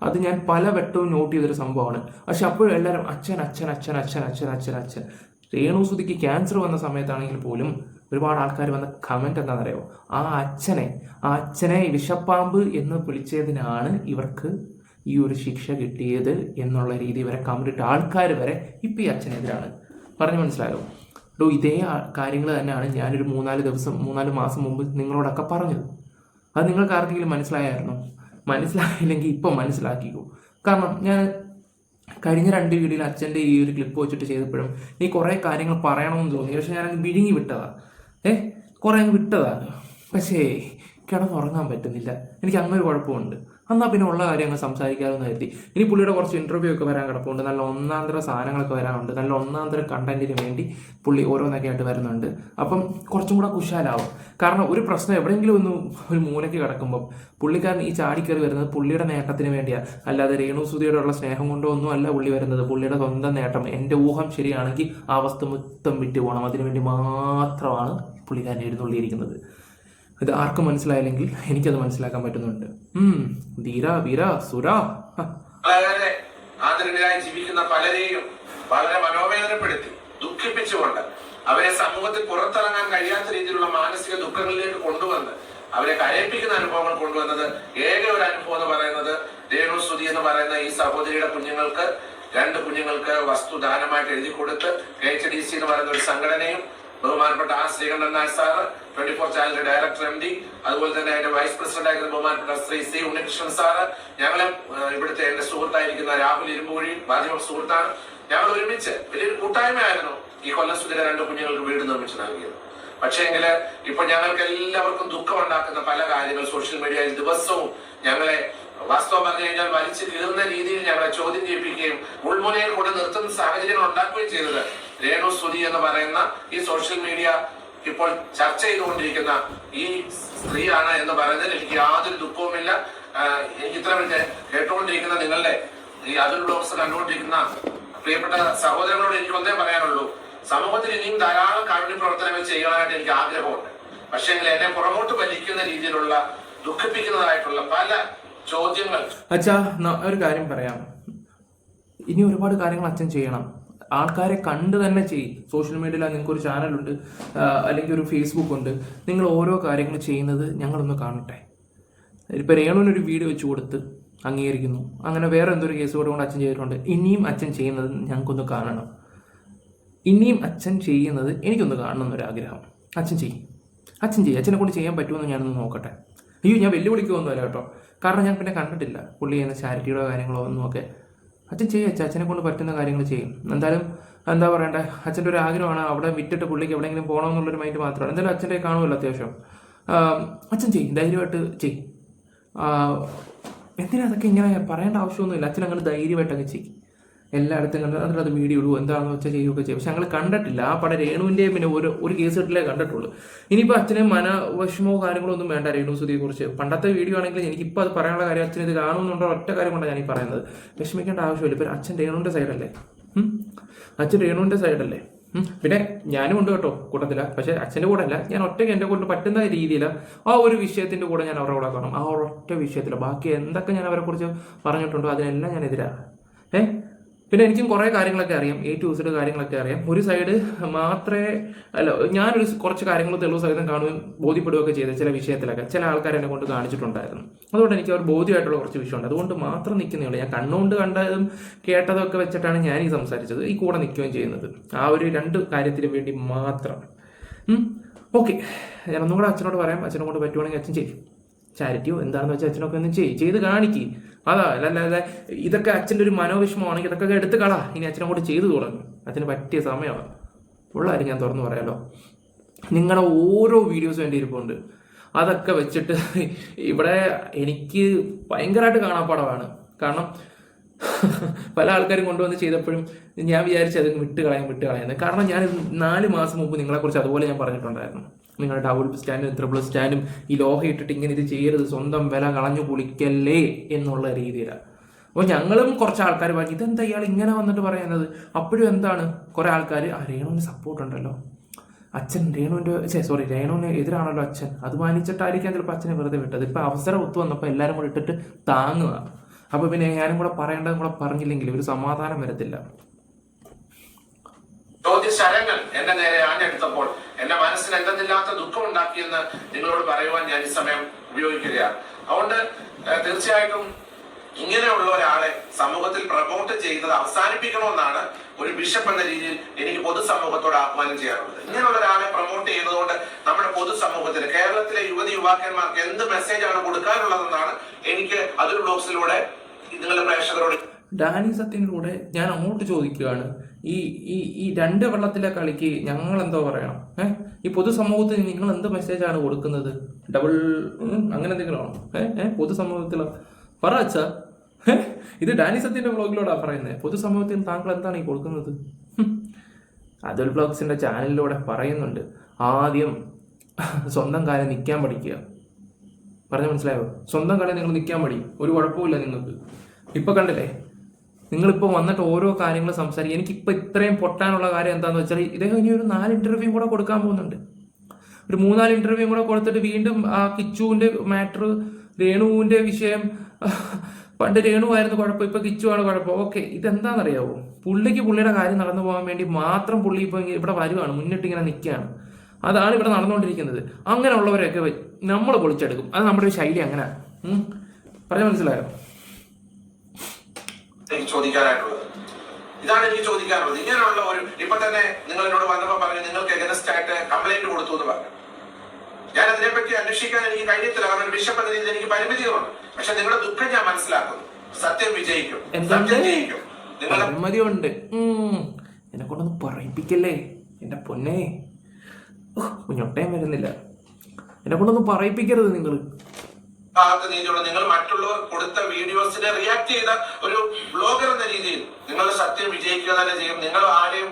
അത് ഞാൻ പല വട്ടവും നോട്ട് ചെയ്തൊരു സംഭവമാണ്. പക്ഷെ അപ്പോഴും എല്ലാവരും അച്ഛൻ. രേണു സുധിക്ക് ക്യാൻസർ വന്ന സമയത്താണെങ്കിൽ പോലും ഒരുപാട് ആൾക്കാർ വന്ന കമന്റ് എന്താണെന്നറിയോ, ആ അച്ഛനെ വിഷപ്പാമ്പ് എന്ന് വിളിച്ചതിനാണ് ഇവർക്ക് ഈ ഒരു ശിക്ഷ കിട്ടിയത് എന്നുള്ള രീതി വരെ കമന്റ് ഇട്ട ആൾക്കാർ വരെ ഇപ്പം ഈ അച്ഛനെതിരാണ്. പറഞ്ഞു മനസ്സിലായോ? ഇതേ കാര്യങ്ങൾ തന്നെയാണ് ഞാനൊരു 3-4 മാസം മുമ്പ് നിങ്ങളോടൊക്കെ പറഞ്ഞത്. അത് നിങ്ങൾക്ക് ആർക്കെങ്കിലും മനസ്സിലായായിരുന്നോ? മനസ്സിലായില്ലെങ്കിൽ ഇപ്പം മനസ്സിലാക്കിക്കോ. കാരണം ഞാൻ കഴിഞ്ഞ 2 വീഡിയോയിൽ അച്ഛൻ്റെ ഈ ഒരു ക്ലിപ്പ് വെച്ചിട്ട് ചെയ്തപ്പോഴും നീ കുറേ കാര്യങ്ങൾ പറയണമെന്ന് തോന്നി. പക്ഷെ ഞാനങ്ങ് വിഴുങ്ങി വിട്ടതാണ്. കുറേ അങ്ങ് വിട്ടതാണ്. പക്ഷേ കിടന്നുറങ്ങാൻ പറ്റുന്നില്ല. എനിക്ക് അങ്ങനെ ഒരു കുഴപ്പമുണ്ട്. എന്നാൽ പിന്നെ ഉള്ള കാര്യം അങ്ങ് സംസാരിക്കാമെന്ന് കരുതി. ഇനി പുള്ളിയുടെ കുറച്ച് ഇൻ്റർവ്യൂ ഒക്കെ വരാൻ കിടപ്പുണ്ട്. നല്ല ഒന്നാന്തര സാധനങ്ങളൊക്കെ വരാനുണ്ട്. നല്ല ഒന്നാന്തര കണ്ടന്റിന് വേണ്ടി പുള്ളി ഓരോന്നൊക്കെ ആയിട്ട് വരുന്നുണ്ട്. അപ്പം കുറച്ചും കൂടെ കുശാലാവും. കാരണം ഒരു പ്രശ്നം എവിടെയെങ്കിലും ഒരു മൂലയ്ക്ക് കിടക്കുമ്പോൾ പുള്ളിക്കാരൻ ഈ ചാടിക്കയറി വരുന്നത് പുള്ളിയുടെ നേട്ടത്തിന് വേണ്ടിയാണ്. അല്ലാതെ രേണു സുധിയോടുള്ള സ്നേഹം കൊണ്ടോ ഒന്നും അല്ല പുള്ളി വരുന്നത്. പുള്ളിയുടെ സ്വന്തം നേട്ടം, എൻ്റെ ഊഹം ശരിയാണെങ്കിൽ ആ വസ്തു മൊത്തം വിറ്റ് പോകണം, അതിനുവേണ്ടി മാത്രമാണ് പുള്ളിക്കാരൻ എഴുന്നള്ളിയിരിക്കുന്നത്. ഇത് ആർക്കും മനസ്സിലായില്ലെങ്കിൽ എനിക്കത് മനസ്സിലാക്കാൻ പറ്റുന്നുണ്ട്. ആദരണീയരായി ജീവിക്കുന്ന പലരെയും വളരെ മനോവേദനപ്പെടുത്തി ദുഃഖിപ്പിച്ചുകൊണ്ട് അവരെ സമൂഹത്തിൽ പുറത്തിറങ്ങാൻ കഴിയാത്ത രീതിയിലുള്ള മാനസിക ദുഃഖങ്ങളിലേക്ക് കൊണ്ടുവന്ന് അവരെ കരയിപ്പിക്കുന്ന അനുഭവങ്ങൾ കൊണ്ടുവന്നത് ഏക ഒരു അനുഭവം എന്ന് പറയുന്നത് രേണു സുധി എന്ന് പറയുന്ന ഈ സഹോദരിയുടെ കുഞ്ഞുങ്ങൾക്ക് 2 കുഞ്ഞുങ്ങൾക്ക് വസ്തുദാനമായിട്ട് എഴുതി കൊടുത്ത് KHDC എന്ന് പറയുന്ന ഒരു സംഘടനയും ബഹുമാനപ്പെട്ട ശ്രീകണ്ഠൻ നായർ സാറ് 24 ചാനലിന്റെ ഡയറക്ടർ MD, അതുപോലെ തന്നെ അതിന്റെ വൈസ് പ്രസിഡന്റ് ആയിരുന്ന ബഹുമാനപ്പെട്ട ശ്രീ C ഉണ്ണികൃഷ്ണൻ സാറ്, ഞങ്ങളെ ഇവിടുത്തെ എന്റെ സുഹൃത്തായിരിക്കുന്ന രാഹുൽ ഇരുമ്പുഴി മാധ്യമ സുഹൃത്താണ്, ഞങ്ങൾ ഒരുമിച്ച് വലിയൊരു കൂട്ടായ്മയായിരുന്നു ഈ കൊല്ലസുധിര 2 കുഞ്ഞുങ്ങൾക്ക് വീട് നിർമ്മിച്ച് നൽകിയത്. പക്ഷേങ്കില് ഇപ്പൊ ഞങ്ങൾക്ക് എല്ലാവർക്കും ദുഃഖം ഉണ്ടാക്കുന്ന പല കാര്യങ്ങൾ സോഷ്യൽ മീഡിയയിൽ ദിവസവും ഞങ്ങളെ വാസ്തവം പറഞ്ഞു കഴിഞ്ഞാൽ വലിച്ചു കീറുന്ന രീതിയിൽ ഞങ്ങളെ ചോദ്യം ചെയ്യിപ്പിക്കുകയും ഉൾമുനയിൽ കൊണ്ട് നിർത്തുന്ന സാഹചര്യങ്ങൾ ഉണ്ടാക്കുകയും ചെയ്തത് രേണു സുധി എന്ന് പറയുന്ന ഈ സോഷ്യൽ മീഡിയ ഇപ്പോൾ ചർച്ച ചെയ്തുകൊണ്ടിരിക്കുന്ന ഈ സ്ത്രീയാണ് എന്ന് പറയുന്നതിൽ എനിക്ക് യാതൊരു ദുഃഖവുമില്ല. എനിക്ക് ഇത്ര കേട്ടുകൊണ്ടിരിക്കുന്ന നിങ്ങളുടെ ഈ അതുൽ ബ്ലോഗ്സ് കണ്ടുകൊണ്ടിരിക്കുന്ന പ്രിയപ്പെട്ട സഹോദരങ്ങളോട് എനിക്കൊന്നേ പറയാനുള്ളൂ, സമൂഹത്തിൽ ഇനിയും ധാരാളം കാരുണ്യ പ്രവർത്തനങ്ങൾ ചെയ്യാനായിട്ട് എനിക്ക് ആഗ്രഹമുണ്ട്. പക്ഷേ എന്നെ പുറമോട്ട് വലിക്കുന്ന രീതിയിലുള്ള ദുഃഖിപ്പിക്കുന്നതായിട്ടുള്ള പല ചോദ്യങ്ങൾ. അച്ഛാ, ഒരു കാര്യം പറയാം, ഇനി ഒരുപാട് കാര്യങ്ങൾ അച്ഛൻ ചെയ്യണം. ആൾക്കാരെ കണ്ട് തന്നെ ചെയ്യും. സോഷ്യൽ മീഡിയയിൽ നിങ്ങൾക്ക് ഒരു ചാനലുണ്ട്, അല്ലെങ്കിൽ ഒരു ഫേസ്ബുക്ക് ഉണ്ട്. നിങ്ങൾ ഓരോ കാര്യങ്ങൾ ചെയ്യുന്നത് ഞങ്ങളൊന്ന് കാണട്ടെ. ഇപ്പം രേണുവിനൊരു വീഡിയോ വെച്ച് കൊടുത്ത് അംഗീകരിക്കുന്നു, അങ്ങനെ വേറെ എന്തൊരു കേസ് കൊണ്ട് അച്ഛൻ ചെയ്തിട്ടുണ്ട്. ഇനിയും അച്ഛൻ ചെയ്യുന്നത് ഞങ്ങൾക്കൊന്ന് കാണണം. ഇനിയും അച്ഛൻ ചെയ്യുന്നത് എനിക്കൊന്ന് കാണണം എന്നൊരാഗ്രഹം. അച്ഛൻ ചെയ്യും. അച്ഛനെ കൊണ്ട് ചെയ്യാൻ പറ്റുമെന്ന് ഞാനൊന്ന് നോക്കട്ടെ. അയ്യോ, ഞാൻ വെല്ലുവിളിക്കുമൊന്നുമല്ല കേട്ടോ, കാരണം ഞാൻ പിന്നെ കണ്ടിട്ടില്ല പുള്ളി ചെയ്യുന്ന ചാരിറ്റിയുടെ കാര്യങ്ങളോ ഒന്നും ഒക്കെ. അച്ഛൻ ചെയ്യും. അച്ഛനെ കൊണ്ട് പറ്റുന്ന കാര്യങ്ങൾ ചെയ്യും. എന്തായാലും എന്താ പറയണ്ടേ, അച്ഛൻ്റെ ഒരു ആഗ്രഹമാണ് അവിടെ വിറ്റിട്ട് പുള്ളിക്ക് എവിടെയെങ്കിലും പോകണമെന്നുള്ളൊരു മൈൻഡ് മാത്രമാണ്. എന്തായാലും അച്ഛൻ്റെ കാണുമല്ലോ അത്യാവശ്യം. അച്ഛൻ ചെയ്യും, ധൈര്യമായിട്ട് ചെയ്യും. എന്തിനാ അതൊക്കെ ഇങ്ങനെ പറയേണ്ട ആവശ്യമൊന്നുമില്ല. അച്ഛൻ അങ്ങനെ ധൈര്യമായിട്ടൊക്കെ ചെയ്യും. എല്ലായിടത്തും കണ്ട് അതിൽ അത് വീഡിയോ ഇടുവോ എന്താണെന്ന് വെച്ചാൽ ചെയ്യുകയൊക്കെ ചെയ്യും. പക്ഷെ ഞങ്ങൾ കണ്ടിട്ടില്ല ആ പടം. രേണുവിൻ്റെയും പിന്നെ ഒരു കേസ് കെട്ടിലേ കണ്ടിട്ടുള്ളൂ. ഇനിയിപ്പോൾ അച്ഛന് മനവിഷമോ കാര്യങ്ങളോ ഒന്നും വേണ്ട രേണു സുധിയെ കുറിച്ച്. പണ്ടത്തെ വീഡിയോ ആണെങ്കിൽ എനിക്കിപ്പോൾ അത് പറയാനുള്ള കാര്യം, അച്ഛൻ ഇത് കാണുമെന്നുണ്ടോ ഒറ്റ കാര്യം കൊണ്ടാണ് ഞാൻ ഈ പറയുന്നത്. വിഷമിക്കേണ്ട ആവശ്യമില്ല. ഇപ്പം അച്ഛൻ രേണുവിൻ്റെ സൈഡല്ലേ, അച്ഛൻ രേണുവിൻ്റെ സൈഡല്ലേ. പിന്നെ ഞാനും ഉണ്ട് കേട്ടോ കൂട്ടത്തില, പക്ഷെ അച്ഛൻ്റെ കൂടെ അല്ല. ഞാൻ ഒറ്റയ്ക്ക് എന്നെ കൊണ്ട് പറ്റുന്ന രീതിയിൽ ആ ഒരു വിഷയത്തിൻ്റെ കൂടെ ഞാൻ അവരുടെ കൂടെ കാണും. ആ ഒറ്റ വിഷയത്തിൽ ബാക്കി എന്തൊക്കെ ഞാൻ അവരെ കുറിച്ച് പറഞ്ഞിട്ടുണ്ടോ അതിനെല്ലാം ഞാൻ എതിരാണ്. പിന്നെ എനിക്കും കുറേ കാര്യങ്ങളൊക്കെ അറിയാം, A to Z കാര്യങ്ങളൊക്കെ അറിയാം. ഒരു സൈഡ് മാത്രമേ അല്ല, ഞാനൊരു കുറച്ച് കാര്യങ്ങൾ തെളിവ് സഹിതം കാണുകയും ബോധ്യപ്പെടുകയൊക്കെ ചെയ്ത ചില വിഷയത്തിലൊക്കെ ചില ആൾക്കാർ എന്നെ കൊണ്ട് കാണിച്ചിട്ടുണ്ടായിരുന്നു. അതുകൊണ്ട് എനിക്ക് അവർ ബോധ്യമായിട്ടുള്ള കുറച്ച് വിഷയമുണ്ട്. അതുകൊണ്ട് മാത്രം നിൽക്കുന്നേ. ഞാൻ കണ്ണുകൊണ്ട് കണ്ടതും കേട്ടതൊക്കെ വെച്ചിട്ടാണ് ഞാൻ ഈ സംസാരിച്ചത്, ഈ കൂടെ നിൽക്കുകയും ചെയ്യുന്നത്. ആ ഒരു 2 കാര്യത്തിന് വേണ്ടി മാത്രം. ഓക്കെ, ഞാൻ ഒന്നും കൂടെ അച്ഛനോട് പറയാം. അച്ഛനെ കൊണ്ട് പറ്റുവാണെങ്കിൽ അച്ഛൻ ചെയ്യും. ചാരിറ്റിയോ എന്താണെന്ന് വെച്ചാൽ അച്ഛനൊക്കെ ഒന്ന് ചെയ്ത് കാണിക്കും. അതാ അല്ലാതെ ഇതൊക്കെ അച്ഛൻ്റെ ഒരു മനോവിഷമമാണെങ്കിൽ ഇതൊക്കെ എടുത്ത് കളാ. ഇനി അച്ഛനെ കൊണ്ട് ചെയ്തു തുടങ്ങും. അച്ഛന് പറ്റിയ സമയമാണ്. ഉള്ള കാര്യം ഞാൻ തുറന്നു പറയാലോ, നിങ്ങളുടെ ഓരോ വീഡിയോസും എൻ്റെ ഇരിപ്പുണ്ട്. അതൊക്കെ വെച്ചിട്ട് ഇവിടെ എനിക്ക് ഭയങ്കരമായിട്ട് കാണാപ്പാടമാണ്. കാരണം പല ആൾക്കാരും കൊണ്ടുവന്ന് ചെയ്തപ്പോഴും ഞാൻ വിചാരിച്ചത് വിട്ട് കളയുന്നത്. കാരണം ഞാൻ 4 മാസം മുമ്പ് നിങ്ങളെക്കുറിച്ച് അതുപോലെ ഞാൻ പറഞ്ഞിട്ടുണ്ടായിരുന്നു. നിങ്ങൾ ഡബിൾ സ്റ്റാൻഡും ട്രിപ്പിൾ സ്റ്റാൻഡും ഈ ലോഹ ഇട്ടിട്ട് ഇങ്ങനെ ഇത് ചെയ്യരുത്, സ്വന്തം വില കളഞ്ഞു കുളിക്കല്ലേ എന്നുള്ള രീതിയിലാണ്. അപ്പോൾ ഞങ്ങളും കുറച്ച് ആൾക്കാർ പറഞ്ഞു ഇതെന്താ ഇയാൾ ഇങ്ങനെ വന്നിട്ട് പറയുന്നത്. അപ്പോഴും എന്താണ് കുറേ ആൾക്കാർ രേണുവിന് സപ്പോർട്ട് ഉണ്ടല്ലോ, അച്ഛൻ രേണുവിന് എതിരാണല്ലോ അച്ഛൻ, അത് മാനിച്ചിട്ടായിരിക്കാം ചിലപ്പോൾ അച്ഛനെ വെറുതെ വിട്ടത്. ഇപ്പം അവസരം ഒത്തു വന്നപ്പോൾ എല്ലാവരും കൂടെ ഇട്ടിട്ട് താങ്ങുക. അപ്പോൾ പിന്നെ ഞാനും കൂടെ പറയേണ്ടതും കൂടെ പറഞ്ഞില്ലെങ്കിൽ ഒരു സമാധാനം വരത്തില്ല. ചോദ്യശരങ്ങൾ എന്റെ നേരെ ആഞ്ഞെടുത്തപ്പോൾ എന്റെ മനസ്സിന് എന്തെന്നില്ലാത്ത ദുഃഖം ഉണ്ടാക്കിയെന്ന് നിങ്ങളോട് പറയുവാൻ ഞാൻ ഈ സമയം ഉപയോഗിക്കുകയാണ്. അതുകൊണ്ട് തീർച്ചയായിട്ടും ഇങ്ങനെയുള്ള ഒരാളെ സമൂഹത്തിൽ പ്രമോട്ട് ചെയ്യുന്നത് അവസാനിപ്പിക്കണമെന്നാണ് ഒരു ബിഷപ്പ് എന്ന രീതിയിൽ എനിക്ക് പൊതുസമൂഹത്തോട് ആഹ്വാനം ചെയ്യാറുള്ളത്. ഇങ്ങനെയുള്ള ഒരാളെ പ്രമോട്ട് ചെയ്യുന്നതുകൊണ്ട് നമ്മുടെ പൊതുസമൂഹത്തിൽ കേരളത്തിലെ യുവതിയുവാക്കന്മാർക്ക് എന്ത് മെസ്സേജാണ് കൊടുക്കാനുള്ളതെന്നാണ് എനിക്ക് അതൊരു ബ്ലോഗ്സിലൂടെ നിങ്ങളുടെ പ്രേക്ഷകരോട്. ഡാനി സത്യനിലൂടെ ഞാൻ അങ്ങോട്ട് ചോദിക്കുകയാണ്, ഈ 2 വെള്ളത്തിലെ കളിക്ക് ഞങ്ങൾ എന്തോ പറയണം? ഈ പൊതുസമൂഹത്തിന് നിങ്ങൾ എന്ത് മെസ്സേജാണ് കൊടുക്കുന്നത്? ഡബിൾ അങ്ങനെ എന്തെങ്കിലും ആണോ? പൊതുസമൂഹത്തിൽ പറ അച്ഛാ. ഇത് ഡാനി സത്യന്റെ വ്ളോഗിലൂടെയാണ് പറയുന്നത്. പൊതുസമൂഹത്തിൽ താങ്കൾ എന്താണ് ഈ കൊടുക്കുന്നത്? അതുൽ വ്ളോഗ്സിന്റെ ചാനലിലൂടെ പറയുന്നുണ്ട്, ആദ്യം സ്വന്തം കാലം നിൽക്കാൻ പഠിക്കുക. പറഞ്ഞ മനസ്സിലായോ? സ്വന്തം കാലം നിങ്ങൾ നിൽക്കാൻ പഠിക്കും, ഒരു കുഴപ്പമില്ല നിങ്ങൾക്ക്. ഇപ്പൊ കണ്ടില്ലേ, നിങ്ങളിപ്പോൾ വന്നിട്ട് ഓരോ കാര്യങ്ങൾ സംസാരിക്കും. എനിക്കിപ്പോൾ ഇത്രയും പൊട്ടാനുള്ള കാര്യം എന്താണെന്ന് വെച്ചാൽ ഇദ്ദേഹം ഇനി ഒരു 4 ഇന്റർവ്യൂ കൂടെ കൊടുക്കാൻ പോകുന്നുണ്ട്. ഒരു 3-4 ഇന്റർവ്യൂ കൂടെ കൊടുത്തിട്ട് വീണ്ടും ആ കിച്ചുവിന്റെ മാറ്റർ, രേണുവിന്റെ വിഷയം, പണ്ട് രേണുവായിരുന്നു കുഴപ്പം, ഇപ്പൊ കിച്ചുവാണ് കുഴപ്പം. ഓക്കെ, ഇതെന്താണെന്നറിയാവോ? പുള്ളിക്ക് പുള്ളിയുടെ കാര്യം നടന്നു പോകാൻ വേണ്ടി മാത്രം പുള്ളി ഇപ്പൊ ഇവിടെ വരുവാണ്, മുന്നിട്ട് ഇങ്ങനെ നിൽക്കുകയാണ്. അതാണ് ഇവിടെ നടന്നുകൊണ്ടിരിക്കുന്നത്. അങ്ങനെയുള്ളവരെയൊക്കെ നമ്മൾ പൊളിച്ചെടുക്കും. അത് നമ്മുടെ ഒരു ശൈലി അങ്ങനെ. പറഞ്ഞ മനസ്സിലായോ? എനിക്ക് ചോദിക്കാനായിട്ടുള്ളത് ഇതാണ്. എനിക്ക് ചോദിക്കാനുള്ളത് ഇങ്ങനെയുള്ള ഒരു, ഇപ്പൊ തന്നെ നിങ്ങൾ എന്നോട് വന്നപ്പോ പറഞ്ഞു നിങ്ങൾക്ക് എഗനസ്റ്റ് ആയിട്ട് കംപ്ലൈന്റ് കൊടുത്തു എന്ന് പറഞ്ഞു. ഞാൻ അതിനെപ്പറ്റി അന്വേഷിക്കാൻ എനിക്ക് കഴിഞ്ഞിട്ടില്ല, കാരണം ബിഷപ്പ് എന്ന രീതിയിൽ എനിക്ക് പരിമിതികളുണ്ട്. പക്ഷെ നിങ്ങളുടെ ദുഃഖം ഞാൻ മനസ്സിലാക്കുന്നു. സത്യം വിജയിക്കും, സത്യം ജയിക്കും. പരിമിതിയുണ്ട്. എന്നെ കൊണ്ടൊന്ന് പറയിപ്പിക്കല്ലേ എന്റെ പൊന്നെ. കുഞ്ഞൊട്ടയും വരുന്നില്ല, എന്നെ കൊണ്ടൊന്നും പറയിപ്പിക്കരുത് നിങ്ങൾ. നീതിയുള്ള നിങ്ങൾ മറ്റുള്ളവർ കൊടുത്ത വീഡിയോസിനെ റിയാക്ട് ചെയ്ത ഒരു ബ്ലോഗർ എന്ന രീതിയിൽ നിങ്ങളുടെ സത്യം വിജയിക്കുക തന്നെ ചെയ്യും. നിങ്ങൾ ആരെയും,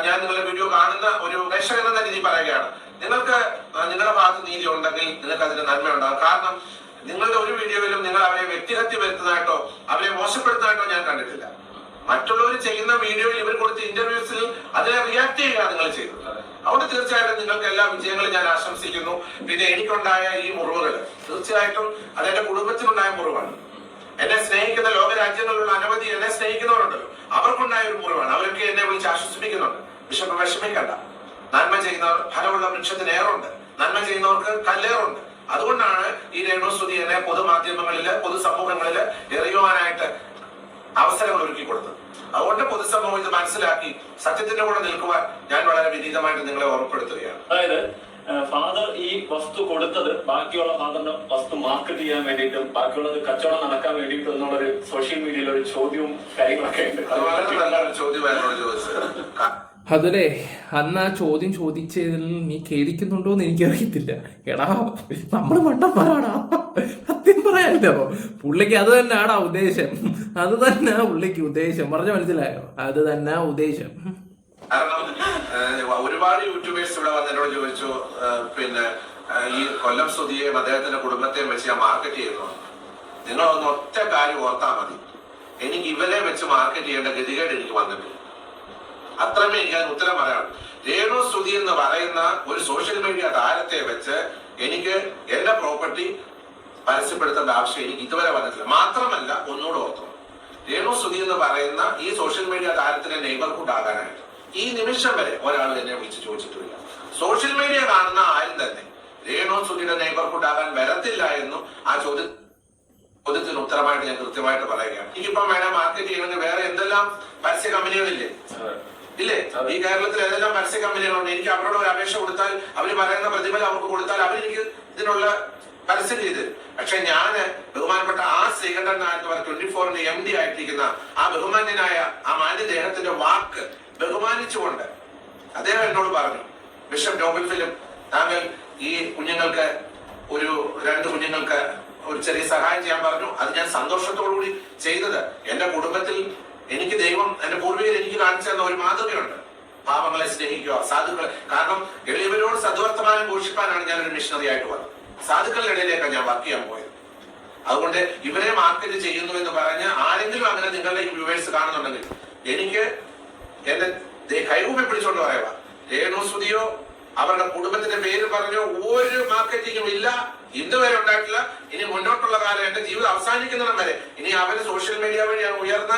ഞാൻ നിങ്ങളുടെ വീഡിയോ കാണുന്ന ഒരു പ്രേക്ഷകൻ എന്ന രീതിയിൽ പറയുകയാണ്, നിങ്ങൾക്ക് നിങ്ങളുടെ ഭാഗത്ത് നീതി ഉണ്ടെങ്കിൽ നിങ്ങൾക്ക് അതിന് നന്മയുണ്ടാകും. കാരണം നിങ്ങളുടെ ഒരു വീഡിയോയിലും നിങ്ങൾ അവരെ വ്യക്തിഹത്യ വരുത്തുന്നതായിട്ടോ അവരെ മോശപ്പെടുത്തുന്നതായിട്ടോ ഞാൻ കണ്ടിട്ടില്ല. മറ്റുള്ളവർ ചെയ്യുന്ന വീഡിയോയിൽ ഇവർ കൊടുത്ത ഇന്റർവ്യൂസിൽ അതിനെ റിയാക്ട് ചെയ്യുകയാണ് നിങ്ങൾ ചെയ്തത്. അതുകൊണ്ട് തീർച്ചയായിട്ടും നിങ്ങൾക്ക് എല്ലാ വിജയങ്ങളും ഞാൻ ആശംസിക്കുന്നു. പിന്നെ എനിക്കുണ്ടായ ഈ മുറിവുകൾ തീർച്ചയായിട്ടും അതെന്റെ കുടുംബത്തിനുണ്ടായ മുറിവാണ്. എന്നെ സ്നേഹിക്കുന്ന ലോകരാജ്യങ്ങളിലുള്ള അനവധി എന്നെ സ്നേഹിക്കുന്നവരുണ്ടല്ലോ, അവർക്കുണ്ടായ ഒരു മുറിവാണ്. അവരൊക്കെ എന്നെ വിളിച്ച് ആശ്വസിപ്പിക്കുന്നുണ്ട്. ബിഷപ്പ് വിഷമിക്കണ്ട, നന്മ ചെയ്യുന്നവർ ഫലമുള്ള വൃക്ഷത്തിന് ഏറുണ്ട്, നന്മ ചെയ്യുന്നവർക്ക് കല്ലേറുണ്ട്. അതുകൊണ്ടാണ് ഈ രേണുസുതി എന്നെ പൊതുമാധ്യമങ്ങളില് പൊതുസമൂഹങ്ങളില് എറിയുവാനായിട്ട് അവസരങ്ങൾ ഒരുക്കി കൊടുത്തത്. അതുകൊണ്ട് പൊതുസമൂഹം ഇത് മനസ്സിലാക്കി സത്യത്തിന്റെ കൂടെ നിൽക്കുവാൻ ഞാൻ വളരെ വിനീതമായിട്ട് നിങ്ങളെ ഓർമ്മപ്പെടുത്തുകയാണ്. അതായത് ഫാദർ ഈ വസ്തു കൊടുത്തത് ബാക്കിയുള്ള ഫാദറിന്റെ വസ്തു മാർക്കറ്റ് ചെയ്യാൻ വേണ്ടിയിട്ടും ബാക്കിയുള്ളത് കച്ചവടം നടക്കാൻ വേണ്ടിയിട്ടും എന്നുള്ളൊരു സോഷ്യൽ മീഡിയയിൽ ഒരു ചോദ്യവും കാര്യങ്ങളൊക്കെ ഉണ്ട്. അത് വളരെ നല്ലൊരു ചോദ്യം എന്നോട് ചോദിച്ചത്. അതല്ലേ, അന്ന് ആ ചോദ്യം ചോദിച്ചതിൽ നീ ഖേദിക്കുന്നുണ്ടോ എന്ന് എനിക്കറിയത്തില്ല. എടാ, നമ്മള് മണ്ടന്മാരാടാ, സത്യം പറയാനില്ലോ. പുള്ളിക്ക് അത് തന്നെ ആടാ ഉദ്ദേശം, അത് തന്നെ പുള്ളിക്ക് ഉദ്ദേശം. പറഞ്ഞ മനസ്സിലായോ? അത് തന്നെ ഉദ്ദേശം. കാരണം ഒരുപാട് യൂട്യൂബേഴ്സ് ഇവിടെ വന്നതിനോട് ചോദിച്ചു, പിന്നെ ഈ കൊല്ലം സ്തുതിയെയും അദ്ദേഹത്തിന്റെ കുടുംബത്തെയും വെച്ച് ഞാൻ മാർക്കറ്റ് ചെയ്യുന്നു. നിങ്ങളൊന്ന് ഒറ്റ കാര്യം ഓർത്താൽ മതി, എനിക്ക് ഇവരെ വെച്ച് മാർക്കറ്റ് ചെയ്യേണ്ട ഗതികേട് എനിക്ക് വന്നിട്ടില്ല. അത്രമേ എനിക്ക് അതിന് ഉത്തരം പറയാം. രേണുസുതി എന്ന് പറയുന്ന ഒരു സോഷ്യൽ മീഡിയ താരത്തെ വെച്ച് എനിക്ക് എന്റെ പ്രോപ്പർട്ടി പരസ്യപ്പെടുത്തേണ്ട ആവശ്യം എനിക്ക് ഇതുവരെ വന്നിട്ടില്ല. മാത്രമല്ല, ഒന്നുകൂടെ ഓർത്തു, രേണുസുതി എന്ന് പറയുന്ന ഈ സോഷ്യൽ മീഡിയ താരത്തിന്റെ നെയ്ബർഹുഡ് ആകാനായിട്ട് ഈ നിമിഷം വരെ ഒരാൾ എന്നെ വിളിച്ച് ചോദിച്ചിട്ടില്ല. സോഷ്യൽ മീഡിയ കാണുന്ന ആരും തന്നെ രേണുസുതിയുടെ നെയ്ബർഹുഡ് ആകാൻ വരത്തില്ല എന്നും ആ ചോദ്യത്തിന് ഉത്തരമായിട്ട് ഞാൻ കൃത്യമായിട്ട് പറയുകയാണ്. എനിക്കിപ്പം വേണേ മാർക്കറ്റ് ചെയ്യണമെങ്കിൽ വേറെ എന്തെല്ലാം പരസ്യ കമ്പനികളില്ലേ? ഇല്ലേ? ഈ കേരളത്തിൽ ഏതെല്ലാം പരസ്യ കമ്പനികളുണ്ട്. എനിക്ക് അവരോട് ഒരു അപേക്ഷ കൊടുത്താൽ അവര് പറയുന്ന പ്രതിഫലം അവർക്ക് കൊടുത്താൽ അവരെനിക്ക് ഇതിനുള്ള പരസ്യം ചെയ്ത്. പക്ഷെ ഞാന് ബഹുമാനപ്പെട്ട ശ്രീകണ്ഠൻ നായർ 24ന്റെ MD ആയിട്ടിരിക്കുന്ന ആ ബഹുമാന്യനായ ആ മാന്യദേഹത്തിന്റെ വാക്ക് ബഹുമാനിച്ചുകൊണ്ട് അദ്ദേഹം എന്നോട് പറഞ്ഞു, ബിഷപ്പ് നോബൽ ഫിലിം, താങ്കൾ ഈ കുഞ്ഞുങ്ങൾക്ക് ഒരു 2 കുഞ്ഞുങ്ങൾക്ക് ഒരു ചെറിയ സഹായം ചെയ്യാൻ പറഞ്ഞു. അത് ഞാൻ സന്തോഷത്തോടുകൂടി ചെയ്തത്. എന്റെ കുടുംബത്തിൽ എനിക്ക് ദൈവം, എന്റെ പൂർവികർ എനിക്ക് കാണിച്ചു തന്ന ഒരു മാതൃകയുണ്ട്. പാവങ്ങളെ സ്നേഹിക്കുക, സാധുക്കളെ. കാരണം എളിയവരോട് സദ്വർത്തമാനം ഘോഷിപ്പാനാണ് ഞാൻ ഒരു മിഷണറി ആയിട്ട് വന്നത്. സാധുക്കളുടെ ഇടയിലേക്കാണ് ഞാൻ വർക്ക് ചെയ്യാൻ പോയത്. അതുകൊണ്ട് ഇവരെ മാർക്കറ്റ് ചെയ്യുന്നു എന്ന് പറഞ്ഞ് ആരെങ്കിലും അങ്ങനെ നിങ്ങളുടെ ഈ വ്യൂവേഴ്സ് കാണുന്നുണ്ടെങ്കിൽ എനിക്ക് എന്റെ കൈകൂപ്പി പിടിച്ചോണ്ട് പറയുക, രേണുസുതിയോ അവരുടെ കുടുംബത്തിന്റെ പേര് പറഞ്ഞോ ഒരു മാർക്കറ്റിംഗും ഇല്ല, ഇതുവരെ ഉണ്ടായിട്ടില്ല. ഇനി മുന്നോട്ടുള്ള കാലം എന്റെ ജീവിതം അവസാനിക്കുന്നിടം വരെ ഇനി അവര് സോഷ്യൽ മീഡിയ വഴി ഞാൻ ഉയർന്ന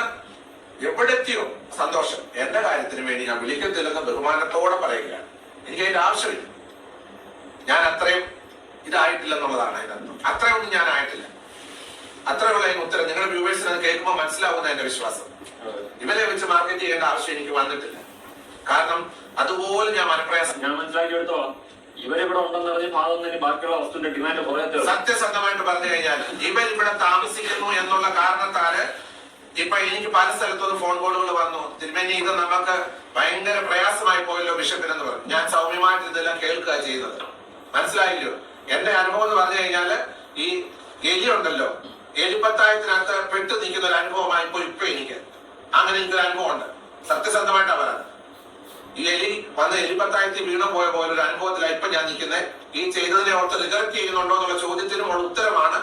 എവിടെത്തിയോ സന്തോഷം. എന്റെ കാര്യത്തിന് വേണ്ടി ഞാൻ വിളിക്കത്തില്ലെന്ന് ബഹുമാനത്തോടെ പറയുകയാണ്. എനിക്ക് അതിന്റെ ആവശ്യമില്ല. ഞാൻ അത്രയും ഇതായിട്ടില്ലെന്നുള്ളതാണ് അതിനർത്ഥം. അത്രയൊന്നും ഞാൻ ആയിട്ടില്ല. അത്രയുള്ള അതിന് ഉത്തരം നിങ്ങളുടെ വ്യൂവേഴ്സിന് അത് കേൾക്കുമ്പോൾ മനസ്സിലാവുന്ന എന്റെ വിശ്വാസം. ഇവരെ വെച്ച് മാർക്കറ്റ് ചെയ്യേണ്ട ആവശ്യം എനിക്ക് വന്നിട്ടില്ല. കാരണം അതുപോലെ ഞാൻ മനപ്രയാസം ഞാൻ മനസ്സിലാക്കിയെടുത്തോളാം. ഇവരിവിടെ ഉണ്ടെന്ന് പറഞ്ഞ് ഭാഗം ബാക്കിയുള്ള വസ്തുവിന്റെ ഡിമാൻഡ് കുറയാത്ത സത്യസന്ധമായിട്ട് പറഞ്ഞു കഴിഞ്ഞാൽ ഇവർ ഇവിടെ താമസിക്കുന്നു എന്നുള്ള കാരണത്താല് ഇപ്പൊ എനിക്ക് പല സ്ഥലത്തുനിന്ന് ഫോൺ കോളുകൾ വന്നു, തിരുമേനി ഇത് നമുക്ക് ഭയങ്കര പ്രയാസമായി പോയല്ലോ ബിഷപ്പിനെന്ന് പറഞ്ഞു. ഞാൻ സൗമ്യമായിട്ട് ഇതെല്ലാം കേൾക്കുക ചെയ്യുന്നത്. മനസ്സിലായില്ലോ? എന്റെ അനുഭവം എന്ന് പറഞ്ഞു കഴിഞ്ഞാല് ഈ എലി ഉണ്ടല്ലോ, എലിപ്പത്തായത്തിനകത്ത് പെട്ടു നിൽക്കുന്ന ഒരു അനുഭവമായി ഇപ്പൊ എനിക്ക് അങ്ങനെ എനിക്കൊരു അനുഭവം ഉണ്ട്. സത്യസന്ധമായിട്ടാണ് പറയുന്നത്. ഈ എലി വന്ന് എലിപ്പത്തായത്തിൽ വീണു പോയ പോലെ ഒരു അനുഭവത്തിലാണ് ഇപ്പൊ ഞാൻ നിൽക്കുന്നത്. ഈ ചെയ്തതിനെ ഓർത്ത് റിഗ്രറ്റ് ചെയ്യുന്നുണ്ടോ എന്നുള്ള ചോദ്യത്തിനുമുള്ള ഉത്തരമാണ്.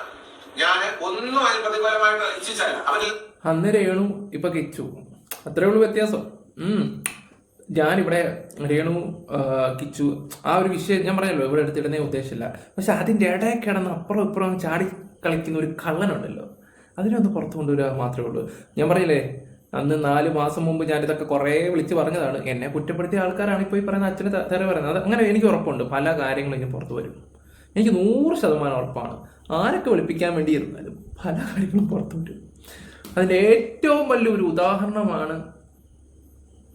ഞാൻ ഒന്നും അതിന് പ്രതിഫലമായിട്ട് ഇച്ഛിച്ചല്ല. അവരിൽ അന്ന് രേണു ഇപ്പൊ കിച്ചു, അത്രേ ഉള്ളൂ വ്യത്യാസം. ഞാനിവിടെ രേണു കിച്ചു ആ ഒരു വിഷയം ഞാൻ പറഞ്ഞല്ലോ ഇവിടെ എടുത്തിടുന്നേ ഉദ്ദേശമില്ല. പക്ഷെ അതിന്റെ ഇടയിൽ കിടന്ന് അപ്പുറം ഇപ്പുറം ചാടി കളിക്കുന്ന ഒരു കള്ളനുണ്ടല്ലോ, അതിനൊന്ന് പുറത്തു കൊണ്ടുവരിക മാത്രമേ ഉള്ളൂ. ഞാൻ പറയില്ലേ, അന്ന് 4 മാസം മുമ്പ് ഞാനിതൊക്കെ കുറേ വിളിച്ച് പറഞ്ഞതാണ്. എന്നെ കുറ്റപ്പെടുത്തിയ ആൾക്കാരാണ് ഇപ്പോൾ ഈ പറയുന്ന അച്ഛന് തെറി പറയുന്നത്. അത് അങ്ങനെ എനിക്ക് ഉറപ്പുണ്ട്, പല കാര്യങ്ങളും ഇനി പുറത്തു വരും. എനിക്ക് 100% ഉറപ്പാണ്. ആരൊക്കെ വിളിപ്പിക്കാൻ വേണ്ടി ഇരുന്നാലും പല കാര്യങ്ങളും പുറത്തു വരും. അതിൻ്റെ ഏറ്റവും വലിയൊരു ഉദാഹരണമാണ്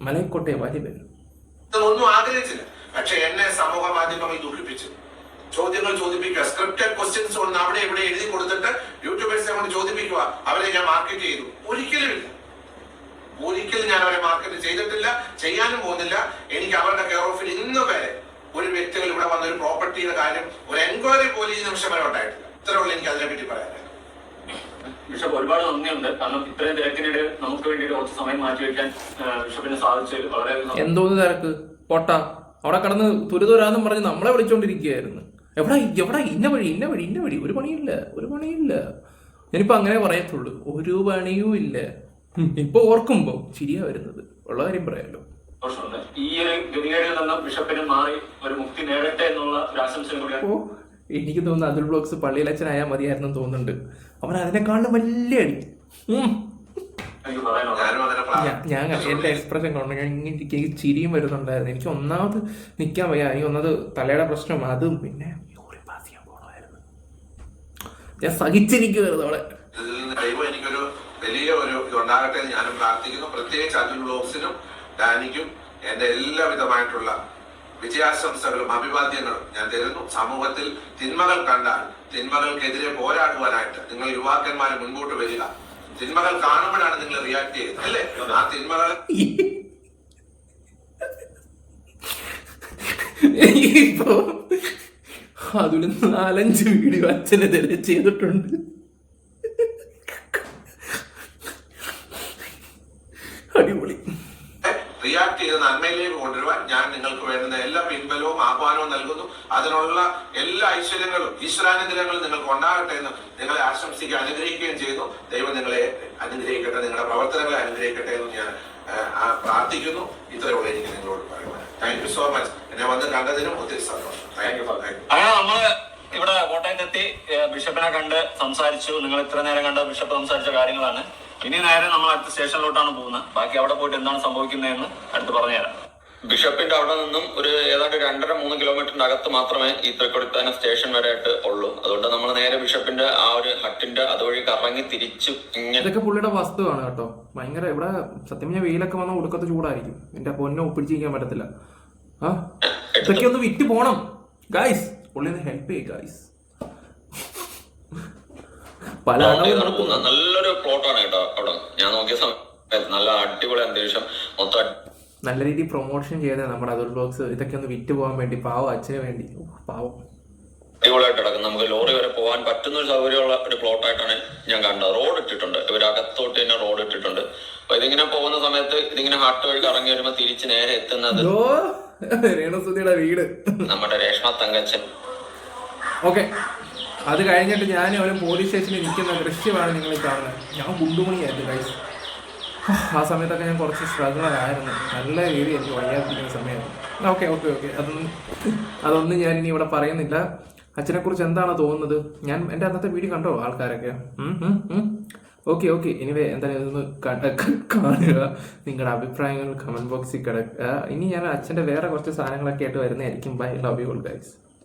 മലയക്കോട്ടെ വലിയവൻ. ഒന്നും ആഗ്രഹിച്ചില്ല, പക്ഷെ എന്നെ സമൂഹ മാധ്യമങ്ങൾ ദുഃഖിപ്പിച്ചു. ചോദ്യങ്ങൾ ചോദിപ്പിക്കുക, സ്ക്രിപ്റ്റഡ് ക്വസ്റ്റ്യൻസ് കൊണ്ട് അവിടെ ഇവിടെ എഴുതി കൊടുത്തിട്ട് യൂട്യൂബേഴ്സിനെ കൊണ്ട് ചോദിപ്പിക്കുക, അവരെ ഞാൻ മാർക്കറ്റ് ചെയ്തു. ഒരിക്കലും ഞാൻ അവരെ മാർക്കറ്റ് ചെയ്തിട്ടില്ല, ചെയ്യാനും പോകുന്നില്ല. എനിക്ക് അവരുടെ കെയർ ഓഫിൽ ഇന്ന് വരെ ഒരു വ്യക്തികൾ ഇവിടെ വന്ന ഒരു പ്രോപ്പർട്ടിയുടെ കാര്യം ഒരു എൻക്വയറി പോലും ഈ നിമിഷം വരെ ഉണ്ടായിട്ടില്ല. ഇത്രയുള്ള എനിക്ക് അതിനെപ്പറ്റി പറയാനാണ്. ബിഷപ്പ് ഒരുപാട് നന്ദിയുണ്ട്. കാരണം ഇത്രയും തിരക്കിനിടെ നമുക്ക് വേണ്ടിയിട്ട് കുറച്ച് സമയം മാറ്റിവെക്കാൻ ബിഷപ്പിന് സാധിച്ചത് വളരെ. എന്തോന്ന് തിരക്ക് പൊട്ട, അവിടെ കടന്ന് തുരുതുരാന്നും പറഞ്ഞ് നമ്മളെ വിളിച്ചോണ്ടിരിക്കുകയായിരുന്നു. എവിടെ ഇന്ന വഴി ഒരു പണിയില്ല. ഞാനിപ്പോ അങ്ങനെ പറയത്തുള്ളൂ, ഒരു പണിയും ഇല്ല. ഇപ്പൊ ഓർക്കുമ്പോ ശരിയാ വരുന്നത്, ഉള്ള കാര്യം പറയാലോ. ഈ ഒരു ഗതികേടിൽ നിന്ന് ബിഷപ്പിന് മാറി ഒരു മുക്തി നേടട്ടെ എന്നുള്ള ഒരു ആശംസയും കൂടി. ഓ, എനിക്ക് തോന്നുന്നു അതുൽ ബ്ലോഗ്സ് പള്ളിയിലച്ഛനായാൽ മതിയായിരുന്നു തോന്നുന്നുണ്ട്. അവൻ അതിനെക്കാളും വലിയ അടി. ഞാൻ എന്റെ എക്സ്പ്രഷൻ കൊണ്ട് എനിക്ക് ചിരിയും വരുന്നുണ്ടായിരുന്നു. എനിക്ക് ഒന്നാമത് നിൽക്കാൻ വയ്യ, ഈ ഒന്നത് തലയുടെ പ്രശ്നം, അതും പിന്നെ പാസ് ചെയ്യാൻ പോകണമായിരുന്നു. ഞാൻ സഹിച്ചിരിക്കുവായിരുന്നു അവിടെ. ദൈവം എനിക്കൊരു വലിയ ഒരു ഇതുണ്ടാകട്ടെ എന്ന് ഞാനും പ്രാർത്ഥിക്കുന്നു. പ്രത്യേകിച്ച് അതുൽ ബ്ലോഗ്സിനും ഡാനിക്കും എന്റെ എല്ലാവിധമായിട്ടുള്ള വിജയാശംസകളും അഭിവാദ്യങ്ങളും ഞാൻ തരുന്നു. സമൂഹത്തിൽ തിന്മകൾ കണ്ടാൽ തിന്മകൾക്കെതിരെ പോരാടുവാനായിട്ട് നിങ്ങൾ യുവാക്കന്മാർ മുൻപോട്ട് വരിക. തിന്മകൾ കാണുമ്പോഴാണ് നിങ്ങൾ റിയാക്ട് ചെയ്യുന്നത്, അല്ലേ? ആ തിന്മകൾ ഇപ്പോ അതിൽ 4-5 വീഡിയോ അച്ഛനെതിരെ ചെയ്തിട്ടുണ്ട്. അടിപൊളി. റിയാക്ട് ചെയ്ത് നന്മയിലേക്ക് കൊണ്ടുവരുവാൻ ഞാൻ നിങ്ങൾക്ക് വേണ്ടുന്ന എല്ലാ പിൻബലവും ആഹ്വാനവും നൽകുന്നു. അതിനുള്ള എല്ലാ ഐശ്വര്യങ്ങളും ഈശ്വരാനുഗ്രഹങ്ങളും നിങ്ങൾക്ക് ഉണ്ടാകട്ടെ എന്ന് നിങ്ങളെ ആശംസിക്കുക, അനുഗ്രഹിക്കുകയും ചെയ്യുന്നു. ദൈവം നിങ്ങളെ അനുഗ്രഹിക്കട്ടെ, നിങ്ങളുടെ പ്രവർത്തനങ്ങളെ അനുഗ്രഹിക്കട്ടെ എന്ന് ഞാൻ പ്രാർത്ഥിക്കുന്നു. ഇത്രയുള്ള എനിക്ക് നിങ്ങളോട് പറയുവാൻ. Thank you so much. എന്നെ വന്ന് കണ്ടതിനും ഒത്തിരി സന്തോഷം. Thank you. അങ്ങനെ നമ്മള് ഇവിടെ കോട്ടയത്തെത്തി ബിഷപ്പിനെ കണ്ട് സംസാരിച്ചു. നിങ്ങൾ ഇത്ര നേരം കണ്ട ബിഷപ്പ് സംസാരിച്ച കാര്യങ്ങളാണ്. ഇനി നേരെ നമ്മൾ അടുത്ത സ്റ്റേഷനിലോട്ടാണ് പോകുന്നത്. ബാക്കി അവിടെ പോയിട്ട് എന്താണ് സംഭവിക്കുന്നതെന്ന് അടുത്ത് പറഞ്ഞുതരാം. ബിഷപ്പിന്റെ അവിടെ നിന്നും ഒരു ഏതാണ്ട് 2.5-3 കിലോമീറ്ററിന്റെ അകത്ത് മാത്രമേ ഈ തൃക്കൊടിത്താനം സ്റ്റേഷൻ വരെ ആയിട്ട് ഉള്ളൂ. അതുകൊണ്ട് നമ്മൾ നേരെ ബിഷപ്പിന്റെ ആ ഒരു ഹട്ടിന്റെ അതുവഴി കറങ്ങി തിരിച്ചു. ഇതൊക്കെ പുള്ളിയുടെ വസ്തുവാണ് കേട്ടോ. ഭയങ്കര ഇവിടെ സത്യം പറഞ്ഞാൽ വെയിലൊക്കെ വന്ന ഉടുക്കത്ത് ചൂടായിരിക്കും. എന്റെ പൊന്നെ ഒപ്പിടിച്ചിരിക്കാൻ പറ്റത്തില്ല. ഇതൊക്കെ ഒന്ന് വിറ്റ് പോണം ഗൈസ്. പുള്ളി ഒന്ന് ഹെൽപ്പ് ചെയ്യ ഗൈസ്. നല്ലൊരു പ്ലോട്ടാണ് കേട്ടോ അവിടെ. ഞാൻ നോക്കിയ സമയത്ത് നല്ല അടിപൊളി അന്തരീക്ഷം, മൊത്തം നല്ല രീതിയിൽ പ്രൊമോഷൻ ചെയ്ത നമ്മുടെ അതുൽ ബ്ലോഗ്സ് ഇതൊക്കെ ഒന്ന് വിറ്റ് പോകാൻ വേണ്ടി, പാവം അച്ഛന് വേണ്ടി. പാവം അടിപൊളിയായിട്ട് കിടക്കും. നമുക്ക് ലോറി വരെ പോകാൻ പറ്റുന്ന ഒരു സൗകര്യമുള്ള ഒരു പ്ലോട്ടായിട്ടാണ് ഞാൻ കണ്ടത്. റോഡ് ഇട്ടിട്ടുണ്ട്, ഇവരകത്തോട്ട് തന്നെ റോഡ് ഇട്ടിട്ടുണ്ട്. അപ്പൊ ഇതിങ്ങനെ പോകുന്ന സമയത്ത് ഇതിങ്ങനെ ഹാട്ട് വഴി കറങ്ങി വരുമ്പോ തിരിച്ച് നേരെ എത്തുന്നത് രേണുസുതിയുടെ വീട്, നമ്മുടെ രേഷ്മ തങ്കച്ചൻ. ഓക്കെ, അത് കഴിഞ്ഞിട്ട് ഞാൻ ഒരു പോലീസ് സ്റ്റേഷനിൽ നിൽക്കുന്ന ദൃശ്യമാണ് നിങ്ങൾ കാണുന്നത്. ഞാൻ ഗുണ്ടുമണിയായിരുന്നു ഗൈസ്. ആ സമയത്തൊക്കെ ഞാൻ കുറച്ച് സ്ട്രഗിളായിരുന്നു, നല്ല രീതിയിൽ എനിക്ക് വയ്യാതിരിക്കുന്ന സമയത്ത്. ഓക്കെ, അതൊന്നും ഞാൻ ഇനി ഇവിടെ പറയുന്നില്ല. അച്ഛനെക്കുറിച്ച് എന്താണ് തോന്നുന്നത്? ഞാൻ എൻ്റെ അന്നത്തെ വീഡിയോ കണ്ടോ ആൾക്കാരൊക്കെ? ഓക്കെ എനിവേ എന്തായാലും ഇതൊന്ന് കാണുക, നിങ്ങളുടെ അഭിപ്രായങ്ങൾ കമന്റ് ബോക്സിൽ കിടക്കുക. ഇനി ഞാൻ അച്ഛൻ്റെ വേറെ കുറച്ച് സാധനങ്ങളൊക്കെ ആയിട്ട് വരുന്നതായിരിക്കും. Bye, love you all guys.